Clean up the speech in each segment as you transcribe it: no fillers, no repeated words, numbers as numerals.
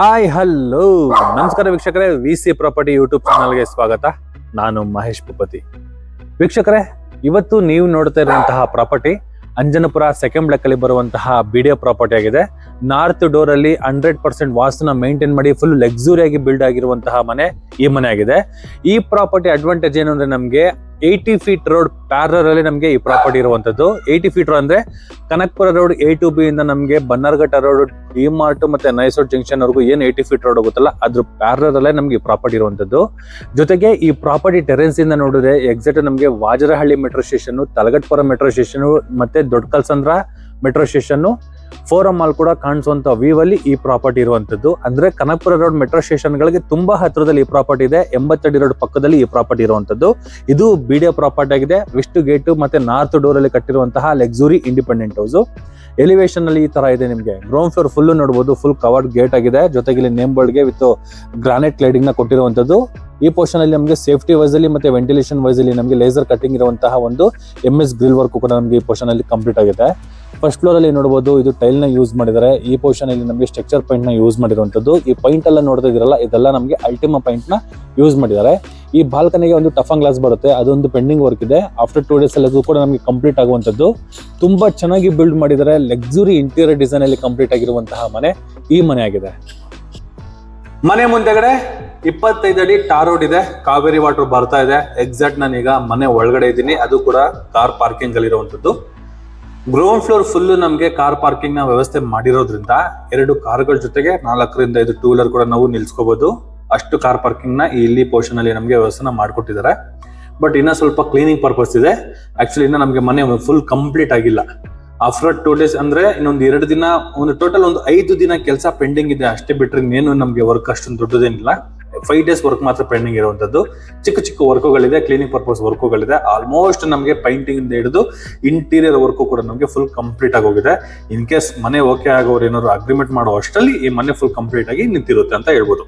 Hi hello ನಮಸ್ಕಾರ ವೀಕ್ಷಕರೇ, VC property YouTube ಚಾನಲ್ಗೆ ಸ್ವಾಗತ. ನಾನು ಮಹೇಶ್ ಭೂಪತಿ. ವೀಕ್ಷಕರೇ, ಇವತ್ತು ನೀವು ನೋಡ್ತಾ ಇರುವಂತಹ ಪ್ರಾಪರ್ಟಿ ಅಂಜನಪುರ ಸೆಕೆಂಡ್ ಬ್ಲಾಕ್ ಅಲ್ಲಿ ಬರುವಂತಹ BDO ಪ್ರಾಪರ್ಟಿ ಆಗಿದೆ. ನಾರ್ತ್ ಡೋರ್ ಅಲ್ಲಿ 100% ವಾಸ್ತುನ ಮೇಂಟೈನ್ ಮಾಡಿ ಫುಲ್ ಲಕ್ಸುರಿ ಆಗಿ ಬಿಲ್ಡ್ ಆಗಿರುವಂತಹ ಈ ಮನೆ ಆಗಿದೆ. ಈ ಪ್ರಾಪರ್ಟಿ ಅಡ್ವಾಂಟೇಜ್ ಏನು ಅಂದ್ರೆ ನಮಗೆ 80 ಫೀಟ್ ರೋಡ್ ಪ್ಯಾರಲರ್ ಅಲ್ಲಿ ನಮಗೆ ಈ ಪ್ರಾಪರ್ಟಿ ಇರುವಂತದ್ದು. 80 ಫೀಟ್ ರೋಡ್ ಅಂದ್ರೆ Kanakapura road A to B ಇಂದ ನಮಗೆ ಬನ್ನರ್ಘಟ್ಟ ರೋಡ್, ಡಿಮಾರ್ಟ್ ಮತ್ತೆ ನೈಸೋಡ್ ಜಂಕ್ಷನ್ ವರೆಗೂ ಏನ್ 80 ಫೀಟ್ ರೋಡ್ ಹೋಗುತ್ತಲ್ಲ ಅದ್ರ ಪ್ಯಾರಲರ್ ಅಲ್ಲೇ ನಮ್ಗೆ ಈ ಪ್ರಾಪರ್ಟಿ ಇರುವಂತದ್ದು. ಜೊತೆಗೆ ಈ ಪ್ರಾಪರ್ಟಿ ಟೆರೆನ್ಸ್ ಇಂದ ನೋಡಿದ್ರೆ ಎಕ್ಸಾಕ್ಟ್ ನಮಗೆ Vajarahalli metro station, Talagattapura metro station ಮತ್ತೆ Dodda Kalsandra metro station, forum mall ಕೂಡ ಕಾಣಿಸುವಂತ ವ್ಯೂ ಅಲ್ಲಿ ಈ ಪ್ರಾಪರ್ಟಿ ಇರುವಂತದ್ದು. ಅಂದ್ರೆ ಕನಕಪುರ ರೋಡ್ ಮೆಟ್ರೋ ಸ್ಟೇಷನ್ ಗಳಿಗೆ ತುಂಬಾ ಹತ್ತಿರದಲ್ಲಿ ಈ ಪ್ರಾಪರ್ಟಿ ಇದೆ. 80 ಅಡಿ ರೋಡ್ ಪಕ್ಕದಲ್ಲಿ ಈ ಪ್ರಾಪರ್ಟಿ ಇರುವಂತದ್ದು. ಇದು BDO ಪ್ರಾಪರ್ಟಿ ಆಗಿದೆ. ವೆಸ್ಟ್ ಗೇಟ್ ಮತ್ತೆ ನಾರ್ತ್ ಡೋರ್ ಅಲ್ಲಿ ಕಟ್ಟಿರುವಂತಹ ಲಕ್ಸುರಿ ಇಂಡಿಪೆಂಡೆಂಟ್ ಹೌಸ್. ಎಲಿವೇಶನ್ ಅಲ್ಲಿ ಈ ತರ ಇದೆ. ನಿಮಗೆ ಗ್ರೌಂಡ್ ಫ್ಲೋರ್ ಫುಲ್ ನೋಡಬಹುದು, ಫುಲ್ ಕವರ್ಡ್ ಗೇಟ್ ಆಗಿದೆ. ಜೊತೆಗೆ ಇಲ್ಲಿ ನೇಮ್ ಬೋರ್ಡ್ ಗೆ ವಿತ್ ಗ್ರಾನೈಟ್ ಕ್ಲೈಡಿಂಗ್ ನ ಕೊಟ್ಟಿರುವಂತದ್ದು. ಈ ಪೋರ್ಷನ್ ಅಲ್ಲಿ ನಮಗೆ ಸೇಫ್ಟಿ ವೈಸ್ ಅಲ್ಲಿ ಮತ್ತೆ ವೆಂಟಿಲೇಷನ್ ವೈಸ್ ಅಲ್ಲಿ ನಮಗೆ ಲೇಸರ್ ಕಟಿಂಗ್ ಇರುವಂತಹ ಒಂದು MS ಗ್ರಿಲ್ ವರ್ಕ್ ಕೂಡ ನಮಗೆ ಈ ಪೋರ್ಷನ್ ಅಲ್ಲಿ ಕಂಪ್ಲೀಟ್ ಆಗಿದೆ. ಫಸ್ಟ್ ಫ್ಲೋರ್ ಅಲ್ಲಿ ನೋಡಬಹುದು, ಇದು ಟೈಲ್ ನ ಯೂಸ್ ಮಾಡಿದ್ದಾರೆ. ಈ ಪೋರ್ಷನ್ ಅಲ್ಲಿ ನಮಗೆ ಸ್ಟ್ರಕ್ಚರ್ ಪೈಂಟ್ ನ ಯೂಸ್ ಮಾಡಿರುವಂತದ್ದು. ಈ ಪೈಂಟ್ ಎಲ್ಲ ನೋಡ್ತಾ ಇದ್ರಲ್ಲ, ಇದೆಲ್ಲ ನಮಗೆ ಅಲ್ಟಿಮಾ ಪೈಂಟ್ ನ ಯೂಸ್ ಮಾಡಿದ್ದಾರೆ. ಈ ಬಾಲ್ಕನಿಗೆ ಒಂದು ಟಫನ್ ಗ್ಲಾಸ್ ಬರುತ್ತೆ, ಅದೊಂದು ಪೆಂಡಿಂಗ್ ವರ್ಕ್ ಇದೆ. ಆಫ್ಟರ್ 2 ಡೇಸ್ ಅಲ್ಲಿ ಅದು ಕೂಡ ನಮಗೆ ಕಂಪ್ಲೀಟ್ ಆಗುವಂತದ್ದು. ತುಂಬಾ ಚೆನ್ನಾಗಿ ಬಿಲ್ಡ್ ಮಾಡಿದ್ದಾರೆ. ಲಕ್ಸುರಿ ಇಂಟೀರಿಯರ್ ಡಿಸೈನ್ ಅಲ್ಲಿ ಕಂಪ್ಲೀಟ್ ಆಗಿರುವಂತಹ ಮನೆ ಈ ಮನೆ ಆಗಿದೆ. ಮನೆ ಮುಂದೆಗಡೆ 25 ಅಡಿ ಟಾರ್ ರೋಡ್ ಇದೆ. ಕಾವೇರಿ ವಾಟರ್ ಬರ್ತಾ ಇದೆ. ಎಕ್ಸಾಕ್ಟ್ ನಾನೀಗ ಮನೆ ಒಳಗಡೆ ಇದ್ದೀನಿ, ಅದು ಕೂಡ ಕಾರ್ ಪಾರ್ಕಿಂಗ್ ಅಲ್ಲಿ ಇರುವಂತದ್ದು. ಗ್ರೌಂಡ್ ಫ್ಲೋರ್ ಫುಲ್ ನಮಗೆ ಕಾರ್ ಪಾರ್ಕಿಂಗ್ ನ ವ್ಯವಸ್ಥೆ ಮಾಡಿರೋದ್ರಿಂದ 2 ಕಾರ್ಗಳ ಜೊತೆಗೆ 4 ರಿಂದ 5 ಟೂ ವೀಲರ್ ಕೂಡ ನಾವು ನಿಲ್ಸ್ಕೋಬಹುದು. ಅಷ್ಟು ಕಾರ್ ಪಾರ್ಕಿಂಗ್ ನ ಇಲ್ಲಿ ಪೋರ್ಷನ್ ಅಲ್ಲಿ ನಮಗೆ ವ್ಯವಸ್ಥೆ ಮಾಡಿಕೊಟ್ಟಿದ್ದಾರೆ. ಬಟ್ ಇನ್ನ ಸ್ವಲ್ಪ ಕ್ಲೀನಿಂಗ್ ಪರ್ಪಸ್ ಇದೆ. ಆಕ್ಚುಲಿ ಇನ್ನ ನಮಗೆ ಮನೆ ಫುಲ್ ಕಂಪ್ಲೀಟ್ ಆಗಿಲ್ಲ. ಆಫ್ಟರ್ 2 ಡೇಸ್ ಅಂದ್ರೆ ಇನ್ನೊಂದು 2 ದಿನ, ಒಂದು ಟೋಟಲ್ ಒಂದು 5 ದಿನ ಕೆಲಸ ಪೆಂಡಿಂಗ್ ಇದೆ. ಅಷ್ಟೇ ಬಿಟ್ರೆ ಇನ್ನೇನು ನಮಗೆ ವರ್ಕ್ ಅಷ್ಟೊಂದು ದೊಡ್ಡದೇನಿಲ್ಲ. 5 ಡೇಸ್ ವರ್ಕ್ ಮಾತ್ರ ಪೆಂಡಿಂಗ್ ಇರುವಂತದ್ದು. ಚಿಕ್ಕ ಚಿಕ್ಕ ವರ್ಕ್ಗಳಿದೆ, ಕ್ಲೀನಿಂಗ್ ಪರ್ಪಸ್ ವರ್ಕ್ಗಳಿದೆ. ಆಲ್ಮೋಸ್ಟ್ ನಮಗೆ ಪೈಂಟಿಂಗ್ ಇಂದ ಹಿಡಿದು ಇಂಟೀರಿಯರ್ ವರ್ಕ್ ಕೂಡ ನಮಗೆ ಫುಲ್ ಕಂಪ್ಲೀಟ್ ಆಗೋಗಿದೆ. ಇನ್ ಕೇಸ್ ಮನೆ ಓಕೆ ಆಗೋರು ಏನಾದ್ರು ಅಗ್ರಿಮೆಂಟ್ ಮಾಡೋ ಅಷ್ಟರಲ್ಲಿ ಈ ಮನೆ ಫುಲ್ ಕಂಪ್ಲೀಟ್ ಆಗಿ ನಿಂತಿರುತ್ತೆ ಅಂತ ಹೇಳ್ಬೋದು.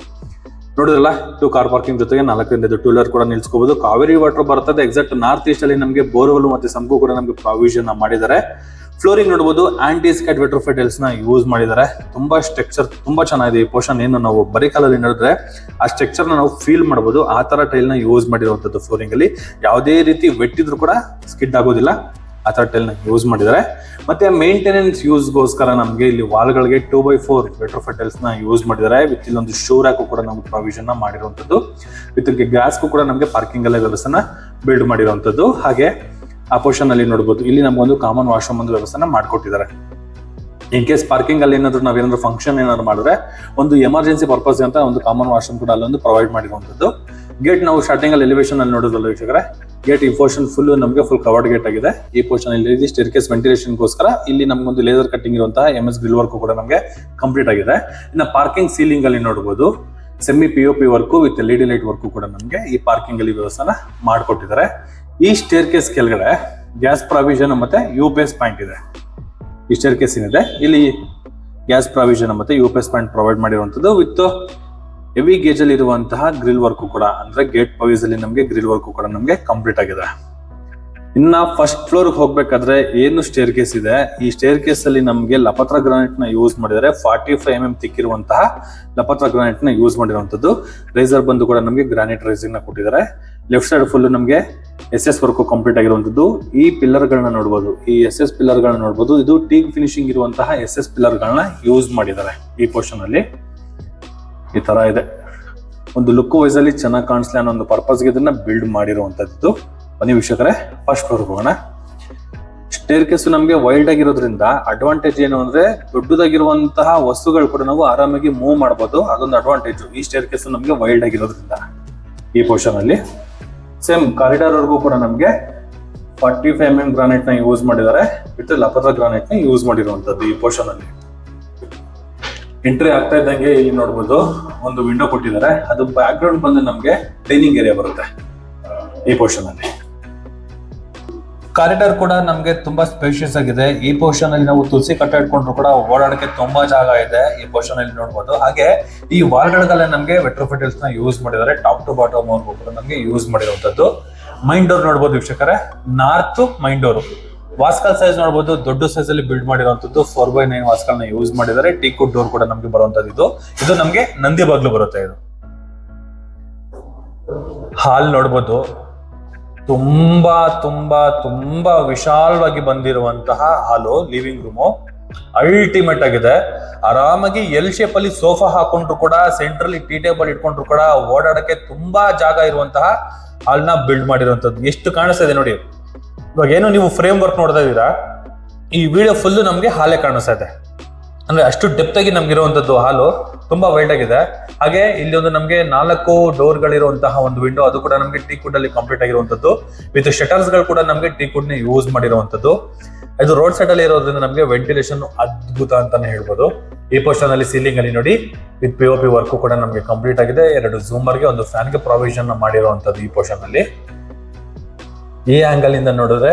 ನೋಡಿದ್ರಲ್ಲ, 2 ಕಾರ್ ಪಾರ್ಕಿಂಗ್ ಜೊತೆಗೆ 4 ರಿಂದ 5 ಟೂ ವೀಲರ್ ಕೂಡ ನಿಲ್ಸ್ಕೋಬಹುದು. ಕಾವೇರಿ ವಾಟರ್ ಬರ್ತದೆ. ಎಕ್ಸಾಕ್ಟ್ ನಾರ್ತ್ ಈಸ್ಟ್ ಅಲ್ಲಿ ನಮಗೆ ಬೋರ್ವೆಲ್ ಮತ್ತೆ ಸಂಪು ಕೂಡ ನಮಗೆ ಪ್ರಾವಿಷನ್ ಮಾಡಿದ್ದಾರೆ. ಫ್ಲೋರಿಂಗ್ ನೋಡಬಹುದು, ಆಂಟಿ ಸ್ಕ್ಯಾಟ್ ವೆಟ್ರೋಫೈಟ್ ಟೈಲ್ಸ್ ನ ಯೂಸ್ ಮಾಡಿದ್ದಾರೆ. ತುಂಬಾ ಸ್ಟ್ರಕ್ಚರ್ ತುಂಬಾ ಚೆನ್ನಾಗಿದೆ. ಈ ಪೋರ್ಷನ್ ಏನು ನಾವು ಬರೀ ಕಾಲಲ್ಲಿ ನೋಡಿದ್ರೆ ಆ ಸ್ಟ್ರಕ್ಚರ್ ನಾವು ಫೀಲ್ ಮಾಡಬಹುದು. ಆ ತರ ಟೈಲ್ ನ ಯೂಸ್ ಮಾಡಿರುವಂತದ್ದು. ಫ್ಲೋರಿಂಗ್ ಅಲ್ಲಿ ಯಾವುದೇ ರೀತಿ ವೆಟ್ ಇದ್ರೂ ಕೂಡ ಸ್ಕಿಡ್ ಆಗೋದಿಲ್ಲ. ಆ ತರ ಟೈಲ್ ನ ಯೂಸ್ ಮಾಡಿದ್ದಾರೆ. ಮತ್ತೆ ಮೇಂಟೆನೆನ್ಸ್ ಯೂಸ್ ಗೋಸ್ಕರ ನಮಗೆ ಇಲ್ಲಿ ವಾಲ್ಗಳಿಗೆ 2x4 ವೆಟ್ರೋಫೈಟ್ ಟೈಲ್ಸ್ ನ ಯೂಸ್ ಮಾಡಿದ್ದಾರೆ. ವಿತ್ ಇಲ್ಲೊಂದು ಶೂ ರ್ಯಾಕ್ ಕೂಡ ನಮ್ಗೆ ಪ್ರಾವಿಷನ್ ಮಾಡಿರುವಂತದ್ದು. ವಿತ್ ಗ್ಯಾಸ್ ಕೂಡ ನಮಗೆ ಪಾರ್ಕಿಂಗ್ ಎಲ್ಲ ವ್ಯವಸ್ಥೆನ ಬಿಲ್ಡ್ ಮಾಡಿರುವಂತದ್ದು. ಹಾಗೆ ಆ ಪೋರ್ಷನ್ ಅಲ್ಲಿ ನೋಡಬಹುದು, ಇಲ್ಲಿ ನಮಗೊಂದು ಕಾಮನ್ ವಾಶ್ರೂಮ್ ಒಂದು ವ್ಯವಸ್ಥೆನ ಮಾಡ್ಕೊಟ್ಟಿದ್ದಾರೆ. ಇನ್ ಕೇಸ್ ಪಾರ್ಕಿಂಗ್ ಅಲ್ಲಿ ನಾವೇನಾದ್ರು ಫಂಕ್ಷನ್ ಏನಾದ್ರು ಮಾಡಿದ್ರೆ ಒಂದು ಎಮರ್ಜೆನ್ಸಿ ಪರ್ಪಸ್ ಅಂತ ಒಂದು ಕಾಮನ್ ವಾಶ್ರೂಮ್ ಕೂಡ ಅಲ್ಲೊಂದು ಪ್ರೊವೈಡ್ ಮಾಡಿರುವಂತದ್ದು. ಗೇಟ್ ನಾವು ಸ್ಟಾರ್ಟಿಂಗ್ ಅಲ್ಲಿ ಎಲಿವೇಶನ್ ಅಲ್ಲಿ ನೋಡೋದಲ್ಲ ವೀಕ್ಷಕರೇ, ಗೇಟ್ ಈ ಪೋರ್ಷನ್ ಫುಲ್ ನಮಗೆ ಫುಲ್ ಕವರ್ಡ್ ಗೇಟ್ ಆಗಿದೆ. ಈ ಪೋರ್ಷನ್ ಇಲ್ಲಿ ಸ್ಟೇರ್ಕೇಸ್ ವೆಂಟಿಲೇಷನ್ ಗೋಸ್ಕರ ಇಲ್ಲಿ ನಮಗೊಂದು ಲೇಸರ್ ಕಟ್ಟಿಂಗ್ ಇರುವಂತಹ MS ಗ್ರಿಲ್ ವರ್ಕ್ ಕೂಡ ನಮಗೆ ಕಂಪ್ಲೀಟ್ ಆಗಿದೆ. ಇನ್ನು ಪಾರ್ಕಿಂಗ್ ಸೀಲಿಂಗ್ ಅಲ್ಲಿ ನೋಡಬಹುದು, semi POP work with LED light work ಕೂಡ ನಮಗೆ ಈ ಪಾರ್ಕಿಂಗ್ ಅಲ್ಲಿ ವ್ಯವಸ್ಥೆನ ಮಾಡಿಕೊಟ್ಟಿದ್ದಾರೆ. ಈ ಸ್ಟೇರ್ ಕೇಸ್ ಕೆಳಗಡೆ ಗ್ಯಾಸ್ ಪ್ರಾವಿಷನ್ ಮತ್ತೆ UPS ಪಾಯಿಂಟ್ ಇದೆ. ಈ ಸ್ಟೇರ್ ಕೇಸ್ ಏನಿದೆ ಇಲ್ಲಿ ಗ್ಯಾಸ್ ಪ್ರಾವಿಷನ್ ಮತ್ತೆ UPS ಪಾಯಿಂಟ್ ಪ್ರೊವೈಡ್ ಮಾಡಿರುವಂತದ್ದು. ವಿತ್ ಹೆವಿ ಗೇಜ್ ಅಲ್ಲಿ ಇರುವಂತಹ ಗ್ರಿಲ್ ವರ್ಕ್ ಕೂಡ, ಅಂದ್ರೆ ಗೇಟ್ ಪವೀಸ್ ಅಲ್ಲಿ ನಮಗೆ ಗ್ರಿಲ್ ವರ್ಕ್ ಕೂಡ ನಮಗೆ ಕಂಪ್ಲೀಟ್ ಆಗಿದೆ. ಇನ್ನ ಫಸ್ಟ್ ಫ್ಲೋರ್ ಹೋಗ್ಬೇಕಾದ್ರೆ ಏನು ಸ್ಟೇರ್ ಕೇಸ್ ಇದೆ, ಈ ಸ್ಟೇರ್ ಕೇಸ್ ಅಲ್ಲಿ ನಮಗೆ ಲಪತ್ರ ಗ್ರಾನೈಟ್ ನ ಯೂಸ್ ಮಾಡಿದ್ದಾರೆ. 45 mm ತಿಕ್ಕಿರುವಂತಹ ಲಪತ್ರ ಗ್ರಾನೈಟ್ ನ ಯೂಸ್ ಮಾಡಿರುವಂತದ್ದು. ರೈಸರ್ ಬಂದು ಕೂಡ ನಮಗೆ ಗ್ರಾನೈಟ್ ರೈಸಿಂಗ್ ನ ಕೊಟ್ಟಿದ್ದಾರೆ. ಲೆಫ್ಟ್ ಸೈಡ್ ಫುಲ್ ನಮಗೆ SS ವರ್ಕ್ ಕಂಪ್ಲೀಟ್ ಆಗಿರುವಂತದ್ದು. ಈ ಪಿಲ್ಲರ್ ಗಳನ್ನ ನೋಡಬಹುದು, ಈ SS ಪಿಲ್ಲರ್ ಗಳನ್ನ ನೋಡಬಹುದು. ಇದು ಟೀಕ್ ಫಿನಿಶಿಂಗ್ ಇರುವಂತಹ SS ಪಿಲ್ಲರ್ ಗಳನ್ನ ಯೂಸ್ ಮಾಡಿದ್ದಾರೆ. ಈ ಪೋರ್ಷನ್ ಅಲ್ಲಿ ಈ ತರ ಇದೆ. ಒಂದು ಲುಕ್ ವೈಸ್ ಅಲ್ಲಿ ಚೆನ್ನಾಗಿ ಕಾಣಿಸ್ಲಿ ಅನ್ನೋ ಒಂದು ಪರ್ಪಸ್ಗೆ ಇದನ್ನ ಬಿಲ್ಡ್ ಮಾಡಿರುವಂತದ್ದು. ಬನ್ನಿ ವೀಕ್ಷಕರೇ, ಫಸ್ಟ್ ಫ್ಲೋರ್ ಹೋಗೋಣ. ಸ್ಟೇರ್ ಕೇಸ್ ನಮಗೆ ವೈಲ್ಡ್ ಆಗಿರೋದ್ರಿಂದ ಅಡ್ವಾಂಟೇಜ್ ಏನು ಅಂದ್ರೆ ದೊಡ್ಡದಾಗಿರುವಂತಹ ವಸ್ತುಗಳು ಕೂಡ ನಾವು ಆರಾಮಾಗಿ ಮೂವ್ ಮಾಡಬಹುದು. ಅದೊಂದು ಅಡ್ವಾಂಟೇಜ್ ಈ ಸ್ಟೇರ್ ಕೇಸ್ ನಮಗೆ ವೈಲ್ಡ್ ಆಗಿರೋದ್ರಿಂದ. ಈ ಪೋರ್ಷನ್ ಅಲ್ಲಿ ಸೇಮ್ ಕಾರಿಡಾರ್ ವರ್ಗೂ ಕೂಡ ನಮಗೆ 45 mm ಗ್ರಾನೈಟ್ ನ ಯೂಸ್ ಮಾಡಿದ್ದಾರೆ. ವಿತ್ ಲಪತ್ರ ಗ್ರಾನೈಟ್ ನ ಯೂಸ್ ಮಾಡಿರುವಂತದ್ದು. ಈ ಪೋರ್ಷನ್ ಅಲ್ಲಿ ಎಂಟ್ರಿ ಆಗ್ತಾ ಇದ್ದಂಗೆ ಇಲ್ಲಿ ನೋಡಬಹುದು ಒಂದು ವಿಂಡೋ ಕೊಟ್ಟಿದ್ದಾರೆ. ಅದು ಬ್ಯಾಕ್ ಗ್ರೌಂಡ್ ಬಂದು ನಮಗೆ ಡೈನಿಂಗ್ ಏರಿಯಾ ಬರುತ್ತೆ. ಈ ಪೋರ್ಷನ್ ಅಲ್ಲಿ ಕಾರಿಡಾರ್ ಕೂಡ ನಮಗೆ ತುಂಬಾ ಸ್ಪೇಷಿಯಸ್ ಆಗಿದೆ. ಈ ಪೋರ್ಷನ್ ಅಲ್ಲಿ ನಾವು ತುಳಸಿ ಕಟ್ಟ ಇಟ್ಕೊಂಡ್ರು ಕೂಡ ಓಡಾಡಕ್ಕೆ ತುಂಬಾ ಜಾಗ ಇದೆ. ಈ ಪೋರ್ಷನ್ ಅಲ್ಲಿ ನೋಡಬಹುದು. ಹಾಗೆ ಈ ವಾಲ್ಗಳಿಗೆಲ್ಲ ನಮಗೆ ವೆಟ್ರೋಫೈಟ್ ಟೈಲ್ಸ್ ನ ಯೂಸ್ ಮಾಡಿದ್ದಾರೆ. ಟಾಪ್ ಟು ಬಾಟಮ್ ವರ್ಗೂ ಕೂಡ ನಮಗೆ ಯೂಸ್ ಮಾಡಿರುವಂತದ್ದು. ಮೈನ್ ಡೋರ್ ನೋಡಬಹುದು ವೀಕ್ಷಕರೇ, ನಾರ್ತ್ ಮೈನ್ ಡೋರ್ ವಾಸ್ಕಲ್ ಸೈಜ್ ನೋಡಬಹುದು, ದೊಡ್ಡ ಸೈಜ್ ಅಲ್ಲಿ ಬಿಲ್ಡ್ ಮಾಡಿರುವಂತದ್ದು 4x9 ವಾಸ್ಕಲ್ ನ ಯೂಸ್ ಮಾಡಿದ್ದಾರೆ. ಟೀಕ್ ಡೋರ್ ಕೂಡ ನಮ್ಗೆ ಬರುವಂತದ್ದು. ಇದು ನಮ್ಗೆ ನಂದಿ ಬಾಗ್ಲು ಬರುತ್ತೆ. ಇದು ಹಾಲ್ ನೋಡ್ಬೋದು, ತುಂಬಾ ತುಂಬಾ ತುಂಬಾ ವಿಶಾಲವಾಗಿ ಬಂದಿರುವಂತಹ ಹಾಲು. ಲಿವಿಂಗ್ ರೂಮು ಅಲ್ಟಿಮೇಟ್ ಆಗಿದೆ. ಆರಾಮಾಗಿ ಎಲ್ ಶೇಪ್ ಅಲ್ಲಿ ಸೋಫಾ ಹಾಕೊಂಡ್ರು ಕೂಡ, ಸೆಂಟ್ರಲ್ಲಿ ಟೀ ಟೇಬಲ್ ಇಟ್ಕೊಂಡ್ರು ಕೂಡ ಓಡಾಡಕ್ಕೆ ತುಂಬಾ ಜಾಗ ಇರುವಂತಹ ಹಾಲ್ನ ಬಿಲ್ಡ್ ಮಾಡಿರುವಂತದ್ದು. ಎಷ್ಟು ಕಾಣಿಸ್ತಾ ಇದೆ ನೋಡಿ. ಇವಾಗ ಏನು ನೀವು ಫ್ರೇಮ್ ವರ್ಕ್ ನೋಡ್ತಾ ಇದ್ದೀರಾ, ಈ ವಿಡಿಯೋ ಫುಲ್ ನಮ್ಗೆ ಹಾಲೇ ಕಾಣಿಸ್ತಾ ಇದೆ. ಅಂದ್ರೆ ಅಷ್ಟು ಡೆಪ್ತ್ ಆಗಿ ನಮ್ಗೆ ಇರುವಂತದ್ದು ಹಾಲು. ತುಂಬಾ ವೈಡ್ ಆಗಿದೆ. ಹಾಗೆ ಇಲ್ಲಿ ಒಂದು ನಮ್ಗೆ 4 ಡೋರ್ ಗಳಿರುವಂತಹ ಒಂದು ವಿಂಡೋ, ಅದು ಕೂಡ ನಮ್ಗೆ ಟೀಕ್ ವುಡ್ ಅಲ್ಲಿ ಕಂಪ್ಲೀಟ್ ಆಗಿರುವಂತದ್ದು. ವಿತ್ ಶಟರ್ಸ್ ಗಳು ಕೂಡ ನಮ್ಗೆ ಟೀಕ್ ವುಡ್ ನ ಯೂಸ್ ಮಾಡಿರುವಂತದ್ದು. ಇದು ರೋಡ್ ಸೈಡ್ ಅಲ್ಲಿ ಇರೋದ್ರಿಂದ ನಮ್ಗೆ ವೆಂಟಿಲೇಷನ್ ಅದ್ಭುತ ಅಂತಾನೆ ಹೇಳ್ಬೋದು. ಈ ಪೋರ್ಷನ್ ಅಲ್ಲಿ ಸೀಲಿಂಗ್ ಅಲ್ಲಿ ನೋಡಿ ವಿತ್ POP ವರ್ಕ್ ಕೂಡ ನಮ್ಗೆ ಕಂಪ್ಲೀಟ್ ಆಗಿದೆ. 2 ಝೂಮರ್ ಗೆ, ಒಂದು ಫ್ಯಾನ್ ಗೆ ಪ್ರಾವಿಷನ್ ಮಾಡಿರುವಂತದ್ದು ಈ ಪೋರ್ಷನ್ ಅಲ್ಲಿ. ಈ ಆಂಗಲ್ ಇಂದ ನೋಡಿದ್ರೆ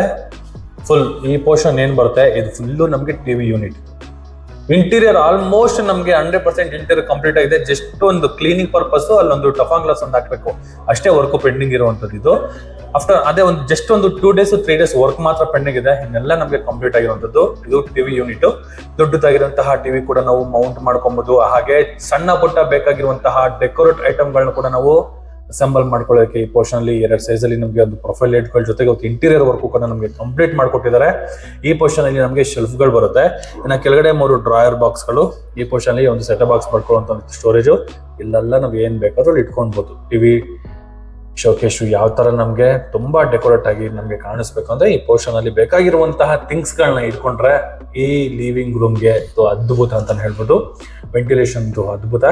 ಫುಲ್ ಈ ಪೋರ್ಷನ್ ಏನ್ ಬರುತ್ತೆ, ಇದು ಫುಲ್ಲು ನಮ್ಗೆ ಟಿವಿ ಯೂನಿಟ್. ಇಂಟೀರಿಯರ್ ಆಲ್ಮೋಸ್ಟ್ ನಮ್ಗೆ 100% ಇಂಟೀರಿಯರ್ ಕಂಪ್ಲೀಟ್ ಆಗಿದೆ. ಜಸ್ಟ್ ಒಂದು ಕ್ಲೀನಿಂಗ್ ಪರ್ಪಸ್ ಅಲ್ಲೊಂದು ಟಫಾನ್ ಗ್ಲಾಸ್ ಒಂದು ಹಾಕ್ಬೇಕು ಅಷ್ಟೇ ವರ್ಕ್ ಪೆಂಡಿಂಗ್ ಇರುವಂತದ್ದು. ಇದು ಆಫ್ಟರ್ ಅದೇ ಒಂದು ಜಸ್ಟ್ ಒಂದು 2 days 3 days ವರ್ಕ್ ಮಾತ್ರ ಪೆಂಡಿಂಗ್ ಇದೆ. ಇನ್ನೆಲ್ಲ ನಮ್ಗೆ ಕಂಪ್ಲೀಟ್ ಆಗಿರುವಂತದ್ದು. ಇದು ಟಿವಿ ಯೂನಿಟ್. ದೊಡ್ಡದಾಗಿರುವಂತಹ ಟಿವಿ ಕೂಡ ನಾವು ಮೌಂಟ್ ಮಾಡ್ಕೊಬಹುದು. ಹಾಗೆ ಸಣ್ಣ ಪುಟ್ಟ ಬೇಕಾಗಿರುವಂತಹ ಡೆಕೋರೇಟ್ ಐಟಮ್ ಗಳನ್ನ ಕೂಡ ನಾವು ಅಸೆಂಬಲ್ ಮಾಡ್ಕೊಳ್ಳೋಕೆ ಈ ಪೋರ್ಷನ್ ಅಲ್ಲಿ 2 ಸೈಜ್ ಅಲ್ಲಿ ನಮಗೆ ಒಂದು ಪ್ರೊಫೈಲ್ ಲೈಟ್ಗಳ ಜೊತೆಗೆ ಒಂದು ಇಂಟೀರಿಯರ್ ವರ್ಕ್ ಕೂಡ ನಮಗೆ ಕಂಪ್ಲೀಟ್ ಮಾಡ್ಕೊಟ್ಟಿದ್ದಾರೆ. ಈ ಪೋರ್ಷನ್ ಅಲ್ಲಿ ನಮಗೆ ಶೆಲ್ಫ್ ಗಳು ಬರುತ್ತೆ. ಇನ್ನು ಕೆಳಗಡೆ 3 ಡ್ರಾಯರ್ ಬಾಕ್ಸ್ ಗಳು. ಈ ಪೋರ್ಷನ್ ಅಲ್ಲಿ ಒಂದು ಸೆಟ್ ಬಾಕ್ಸ್ ಮಾಡ್ಕೊಳ್ಳುವಂತ ಸ್ಟೋರೇಜ್. ಇಲ್ಲೆಲ್ಲ ನಾವು ಏನ್ ಬೇಕಾದ್ರೂ ಇಟ್ಕೊಬಹುದು. ಟಿವಿ ಶೋಕೇಶು ಯಾವ ತರ ನಮ್ಗೆ ತುಂಬಾ ಡೆಕೋರೇಟ್ ಆಗಿ ನಮ್ಗೆ ಕಾಣಿಸ್ಬೇಕು ಅಂದ್ರೆ ಈ ಪೋರ್ಷನ್ ಅಲ್ಲಿ ಬೇಕಾಗಿರುವಂತಹ ಥಿಂಗ್ಸ್ ಗಳನ್ನ ಇಟ್ಕೊಂಡ್ರೆ ಈ ಲಿವಿಂಗ್ ರೂಮ್ಗೆ ಅದ್ಭುತ ಅಂತ ಹೇಳ್ಬೋದು. ವೆಂಟಿಲೇಷನ್ ಅದ್ಭುತ.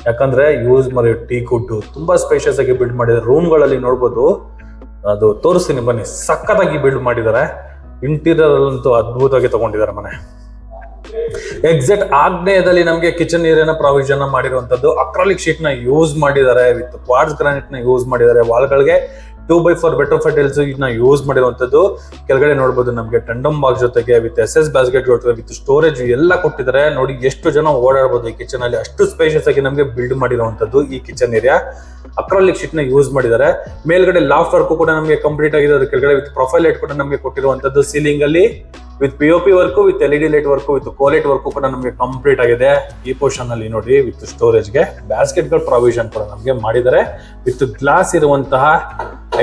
ಯಾಕಂದ್ರೆ ಯೂಸ್ ಮಾಡಿ ಟೀಕ್ ವುಡ್ ತುಂಬಾ ಸ್ಪೇಷಿಯಸ್ ಆಗಿ ಬಿಲ್ಡ್ ಮಾಡಿದ್ದಾರೆ. ರೂಮ್ ಗಳಲ್ಲಿ ನೋಡ್ಬೋದು, ಅದು ತೋರಿಸ್ತೀನಿ ಬನ್ನಿ, ಸಖತ್ತಾಗಿ ಬಿಲ್ಡ್ ಮಾಡಿದ್ದಾರೆ. ಇಂಟೀರಿಯರ್ ಅಂತೂ ಅದ್ಭುತವಾಗಿ ತಗೊಂಡಿದ್ದಾರೆ ಮನೆ. ಎಕ್ಸಾಕ್ಟ್ ಆಗ್ನೇಯದಲ್ಲಿ ನಮಗೆ ಕಿಚನ್ ಏರಿಯಾನ ಪ್ರಾವಿಷನ್ ಮಾಡಿರುವಂತದ್ದು. ಅಕ್ರಾಲಿಕ್ ಶೀಟ್ ನ ಯೂಸ್ ಮಾಡಿದ್ದಾರೆ. ವಿತ್ ಕ್ವಾರ್ಟ್ಸ್ ಗ್ರಾನೈಟ್ ನ ಯೂಸ್ ಮಾಡಿದ್ದಾರೆ. ವಾಲ್ಗಳಿಗೆ 2x4 ಬೆಟರ್ ಟೈಲ್ಸ್ ಇದನ್ನ ಯೂಸ್ ಮಾಡಿರುವಂತದ್ದು. ಕೆಳಗಡೆ ನೋಡಬಹುದು ನಮಗೆ ಟಂಡಮ್ ಬಾಕ್ಸ್ ಜೊತೆಗೆ ವಿತ್ SS ಬ್ಯಾಸ್ಕೆಟ್ ಜೊತೆಗೆ ವಿತ್ ಸ್ಟೋರೇಜ್ ಎಲ್ಲ ಕೊಟ್ಟಿದ್ದಾರೆ. ನೋಡಿ ಎಷ್ಟು ಜನ ಓಡಾಡಬಹುದು ಈ ಕಿಚನ್ ಅಲ್ಲಿ. ಅಷ್ಟು ಸ್ಪೇಷಿಯಸ್ ಆಗಿ ನಮಗೆ ಬಿಲ್ಡ್ ಮಾಡಿರುವಂತದ್ದು ಈ ಕಿಚನ್ ಏರಿಯಾ. ಅಕ್ರಾಲಿಕ್ ಶೀಟ್ ನ ಯೂಸ್ ಮಾಡಿದ್ದಾರೆ. ಮೇಲ್ಗಡೆ ಲಾಫ್ಟ್ ವರ್ಕ್ ಕೂಡ ನಮಗೆ ಕಂಪ್ಲೀಟ್ ಆಗಿದೆ. ಅದ್ರ ಕೆಳಗಡೆ ವಿತ್ ಪ್ರೊಫೈಲ್ ಲೈಟ್ ಕೂಡ ನಮಗೆ ಕೊಟ್ಟಿರುವಂತದ್ದು. ಸೀಲಿಂಗ್ ಅಲ್ಲಿ with POP work, with LED light work, with ಕೋಲೈಟ್ ವರ್ಕ್ ಕೂಡ ನಮಗೆ ಕಂಪ್ಲೀಟ್ ಆಗಿದೆ. ಈ ಪೋರ್ಷನ್ ಅಲ್ಲಿ ನೋಡಿ ವಿತ್ ಸ್ಟೋರೇಜ್ ಗೆ ಬ್ಯಾಸ್ಕೆಟ್ ಗಳ ಪ್ರಾವಿಷನ್ ಕೂಡ ನಮಗೆ ಮಾಡಿದ್ದಾರೆ. ವಿತ್ ಗ್ಲಾಸ್ ಇರುವಂತಹ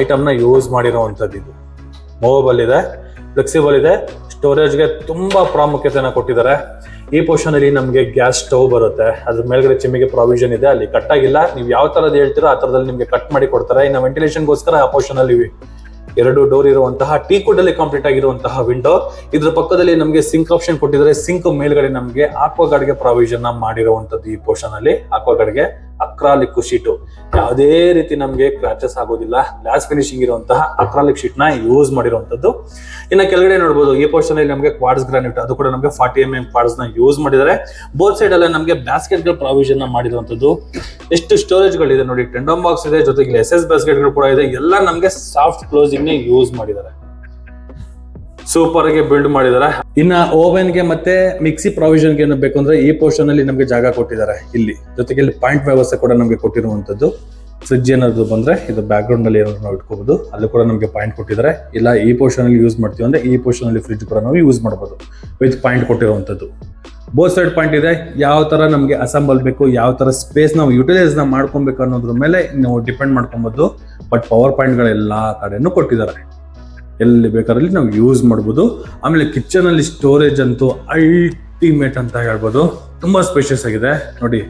ಐಟಮ್ ನ ಯೂಸ್ ಮಾಡಿರುವಂತದ್ದು. ಇದು ಮೂವಬಲ್ ಇದೆ, ಫ್ಲೆಕ್ಸಿಬಲ್ ಇದೆ. ಸ್ಟೋರೇಜ್ ಗೆ ತುಂಬಾ ಪ್ರಾಮುಖ್ಯತೆನ ಕೊಟ್ಟಿದ್ದಾರೆ. ಈ ಪೋರ್ಷನ್ ಅಲ್ಲಿ ನಮಗೆ ಗ್ಯಾಸ್ ಸ್ಟವ್ ಬರುತ್ತೆ. ಅದ್ರ ಮೇಲ್ಗಡೆ ಚಿಮ್ಮಿಗೆ ಪ್ರಾವಿಷನ್ ಇದೆ. ಅಲ್ಲಿ ಕಟ್ ಆಗಿಲ್ಲ. ನೀವು ಯಾವ ತರದ್ ಹೇಳ್ತೀರೋ ಆ ತರದಲ್ಲಿ ನಿಮ್ಗೆ ಕಟ್ ಮಾಡಿ ಕೊಡ್ತಾರೆ. ಇನ್ನು ವೆಂಟಿಲೇಷನ್ಗೋಸ್ಕರ ಆ ಪೋರ್ಷನ್ ಅಲ್ಲಿ 2 ಡೋರ್ ಇರುವಂತಹ ಟೀಕ್ ವುಡ್ ಅಲ್ಲಿ ಕಂಪ್ಲೀಟ್ ಆಗಿರುವಂತಹ ವಿಂಡೋ. ಇದ್ರ ಪಕ್ಕದಲ್ಲಿ ನಮಗೆ ಸಿಂಕ್ ಆಪ್ಷನ್ ಕೊಟ್ಟಿದ್ದಾರೆ. ಸಿಂಕ್ ಮೇಲ್ಗಡೆ ನಮಗೆ ಆಕ್ವಾಗಾರ್ಡ್ ಗೆ ಪ್ರಾವಿಷನ್ ಮಾಡಿರುವಂತದ್ದು. ಈ ಪೋರ್ಷನ್ ಅಲ್ಲಿ ಆಕ್ವಾಗಾರ್ಡ್ ಗೆ ಅಕ್ರಾಲಿಕ್ ಶೀಟು, ಯಾವುದೇ ರೀತಿ ನಮಗೆ ಕ್ರಾಚಸ್ ಆಗೋದಿಲ್ಲ. ಗ್ಲಾಸ್ ಫಿನಿಶಿಂಗ್ ಇರುವಂತಹ ಅಕ್ರಾಲಿಕ್ ಶೀಟ್ ನ ಯೂಸ್ ಮಾಡಿರುವಂತದ್ದು. ಇನ್ನು ಕೆಳಗಡೆ ನೋಡಬಹುದು ಈ ಪೋರ್ಷನ್ ಅಲ್ಲಿ ನಮಗೆ ಕ್ವಾರ್ಟ್ಸ್ ಗ್ರಾನೈಟ್, ಅದು ಕೂಡ ನಮಗೆ 40 mm ಕ್ವಾರ್ಟ್ಸ್ ನ ಯೂಸ್ ಮಾಡಿದ್ದಾರೆ. ಬೋತ್ ಸೈಡ್ ಅಲ್ಲ ನಮಗೆ ಬ್ಯಾಸ್ಕೆಟ್ ಗಳ ಪ್ರಾವಿಷನ್ ಮಾಡಿರುವಂತದ್ದು. ಎಷ್ಟು ಸ್ಟೋರೇಜ್ ಗಳಿದೆ ನೋಡಿ. ಟೆಂಡಮ್ ಬಾಕ್ಸ್ ಇದೆ, ಜೊತೆಗೆ SS ಬ್ಯಾಸ್ಕೆಟ್ ಗಳು ಕೂಡ ಇದೆ. ಎಲ್ಲ ನಮಗೆ ಸಾಫ್ಟ್ ಕ್ಲೋಸಿಂಗ್ ನ ಯೂಸ್ ಮಾಡಿದ್ದಾರೆ. ಸೂಪರ್ ಆಗಿ ಬಿಲ್ಡ್ ಮಾಡಿದ್ದಾರೆ. ಇನ್ನ ಓವೆನ್ ಗೆ ಮತ್ತೆ ಮಿಕ್ಸಿ ಪ್ರಾವಿಷನ್ ಗೆ ಬೇಕು ಅಂದ್ರೆ ಈ ಪೋರ್ಷನ್ ಅಲ್ಲಿ ನಮಗೆ ಜಾಗ ಕೊಟ್ಟಿದ್ದಾರೆ. ಇಲ್ಲಿ ಜೊತೆಗೆ ಇಲ್ಲಿ ಪಾಯಿಂಟ್ ವ್ಯವಸ್ಥೆ ಕೂಡ ನಮಗೆ ಕೊಟ್ಟಿರುವಂತದ್ದು. ಫ್ರಿಡ್ಜ್ ಏನಾದ್ರು ಬಂದ್ರೆ ಇದು ಬ್ಯಾಕ್ ಗ್ರೌಂಡ್ ಅಲ್ಲಿ ಏನಾದ್ರು ನಾವು ಇಟ್ಕೋಬಹುದು. ಅಲ್ಲಿ ಕೂಡ ನಮಗೆ ಪಾಯಿಂಟ್ ಕೊಟ್ಟಿದ್ದಾರೆ. ಇಲ್ಲ ಈ ಪೋರ್ಷನ್ ಅಲ್ಲಿ ಯೂಸ್ ಮಾಡ್ತೀವಿ ಅಂದ್ರೆ ಈ ಪೋರ್ಷನ್ ಅಲ್ಲಿ ಫ್ರಿಡ್ಜ್ ಕೂಡ ನಾವು ಯೂಸ್ ಮಾಡಬಹುದು. ವಿತ್ ಪಾಯಿಂಟ್ ಕೊಟ್ಟಿರುವಂತದ್ದು. ಬೋತ್ ಸೈಡ್ ಪಾಯಿಂಟ್ ಇದೆ. ಯಾವ ತರ ನಮಗೆ ಅಸೆಂಬಲ್ ಬೇಕು, ಯಾವ ತರ ಸ್ಪೇಸ್ ನಾವು ಯುಟಿಲೈಸ್ ನ ಮಾಡ್ಕೊಬೇಕು ಅನ್ನೋದ್ರ ಮೇಲೆ ನಾವು ಡಿಪೆಂಡ್ ಮಾಡ್ಕೊಬಹುದು. ಬಟ್ ಪವರ್ ಪಾಯಿಂಟ್ ಗಳೆಲ್ಲಾ ಕಡೆನೂ ಕೊಟ್ಟಿದ್ದಾರೆ. ಎಲ್ಲಿ ಬೇಕಾದಲ್ಲಿ ನಾವು ಯೂಸ್ ಮಾಡ್ಬೋದು. ಆಮೇಲೆ ಕಿಚನ್ ಅಲ್ಲಿ ಸ್ಟೋರೇಜ್ ಅಂತೂ ಅಲ್ಟಿಮೇಟ್ ಅಂತ ಹೇಳ್ಬೋದು. ತುಂಬಾ ಸ್ಪೇಷಿಯಸ್ ಆಗಿದೆ ನೋಡಿ.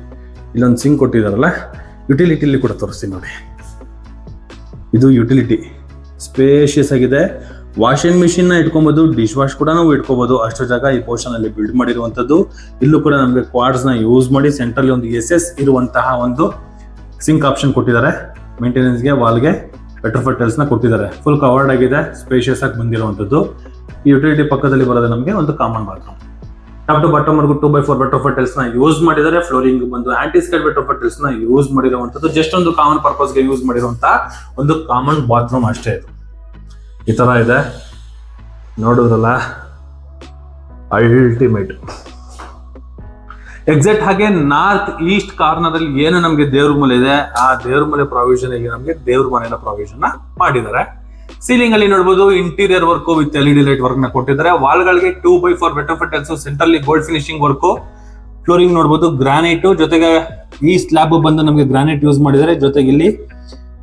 ಇಲ್ಲೊಂದು ಸಿಂಕ್ ಕೊಟ್ಟಿದಾರಲ್ಲ, ಯುಟಿಲಿಟಿಲಿ ಕೂಡ ತೋರಿಸ್ತೀನಿ ನೋಡಿ. ಇದು ಯುಟಿಲಿಟಿ ಸ್ಪೇಷಿಯಸ್ ಆಗಿದೆ. ವಾಷಿಂಗ್ ಮಿಷಿನ್ ನ ಇಟ್ಕೊಬಹುದು, ಡಿಶ್ ವಾಶ್ ಕೂಡ ನಾವು ಇಟ್ಕೋಬಹುದು. ಅಷ್ಟು ಜಾಗ ಈ ಪೋರ್ಷನ್ ಅಲ್ಲಿ ಬಿಲ್ಡ್ ಮಾಡಿರುವಂತದ್ದು. ಇಲ್ಲೂ ಕೂಡ ನಮಗೆ ಕ್ವಾರ್ಟ್ಸ್ ನ ಯೂಸ್ ಮಾಡಿ ಸೆಂಟ್ರಲ್ಲಿ ಒಂದು SS ಇರುವಂತಹ ಒಂದು ಸಿಂಕ್ ಆಪ್ಷನ್ ಕೊಟ್ಟಿದ್ದಾರೆ. ಮೇಂಟೆನೆನ್ಸ್ ಗೆ, ವಾಲ್ಗೆ ಬೆಟರ್ ಟೈಲ್ಸ್ ನ ಕೊಟ್ಟಿದ್ದಾರೆ. ಫುಲ್ ಕವರ್ಡ್ ಆಗಿದೆ, ಸ್ಪೇಷಿಯಸ್ ಆಗಿ ಬಂದಿರುವಂತದ್ದು. ಈ ಯುಟಿಲಿಟಿ ಪಕ್ಕದಲ್ಲಿ ಬರೋದು ನಮಗೆ ಒಂದು common bathroom. Top to bottom ವರ್ಗು 2x4 ಬೆಟರ್ ಟೈಲ್ಸ್ ನ ಯೂಸ್ ಮಾಡಿದ್ದಾರೆ. ಫ್ಲೋರಿಂಗ್ ಬಂದು ಆಂಟಿ ಸ್ಕೈಡ್ ಬೆಟರ್ ಟೈಲ್ಸ್ ನ ಯೂಸ್ ಮಾಡಿರುವಂತದ್ದು. ಜಸ್ಟ್ ಒಂದು ಕಾಮನ್ ಪರ್ಪಸ್ ಗೆ ಯೂಸ್ ಮಾಡಿರುವಂತಹ ಒಂದು ಕಾಮನ್ ಬಾತ್ರೂಮ್ ಅಷ್ಟೇ. ಇದು ಈ ತರ ಇದೆ, ನೋಡಿದ್ರಲ್ಲ, ಅಲ್ಟಿಮೇಟ್. ಎಕ್ಸಾಕ್ಟ್ ಹಾಗೆ ನಾರ್ತ್ ಈಸ್ಟ್ ಕಾರ್ನರ್ ಅಲ್ಲಿ ಏನು ನಮಗೆ ದೇವ್ರ ಮನೆ ಇದೆ, ಆ ದೇವ್ರ ಮನೆ ಪ್ರಾವಿಷನ್ ನಮಗೆ ದೇವ್ರ ಮನೆಯ ಪ್ರಾವಿಷನ್ ಮಾಡಿದ್ದಾರೆ. ಸೀಲಿಂಗ್ ಅಲ್ಲಿ ನೋಡಬಹುದು interior work with LED light work ನ ಕೊಟ್ಟಿದ್ದಾರೆ. ವಾಲ್ ಗಳಿಗೆ 2x4 vitrified tiles, centrally gold finishing work. Flooring ನೋಡಬಹುದು ಗ್ರಾನೈಟ್, ಜೊತೆಗೆ ಈ ಸ್ಲಾಬ್ ಬಂದು ನಮಗೆ ಗ್ರಾನೈಟ್ ಯೂಸ್ ಮಾಡಿದ್ದಾರೆ. ಜೊತೆಗೆ ಇಲ್ಲಿ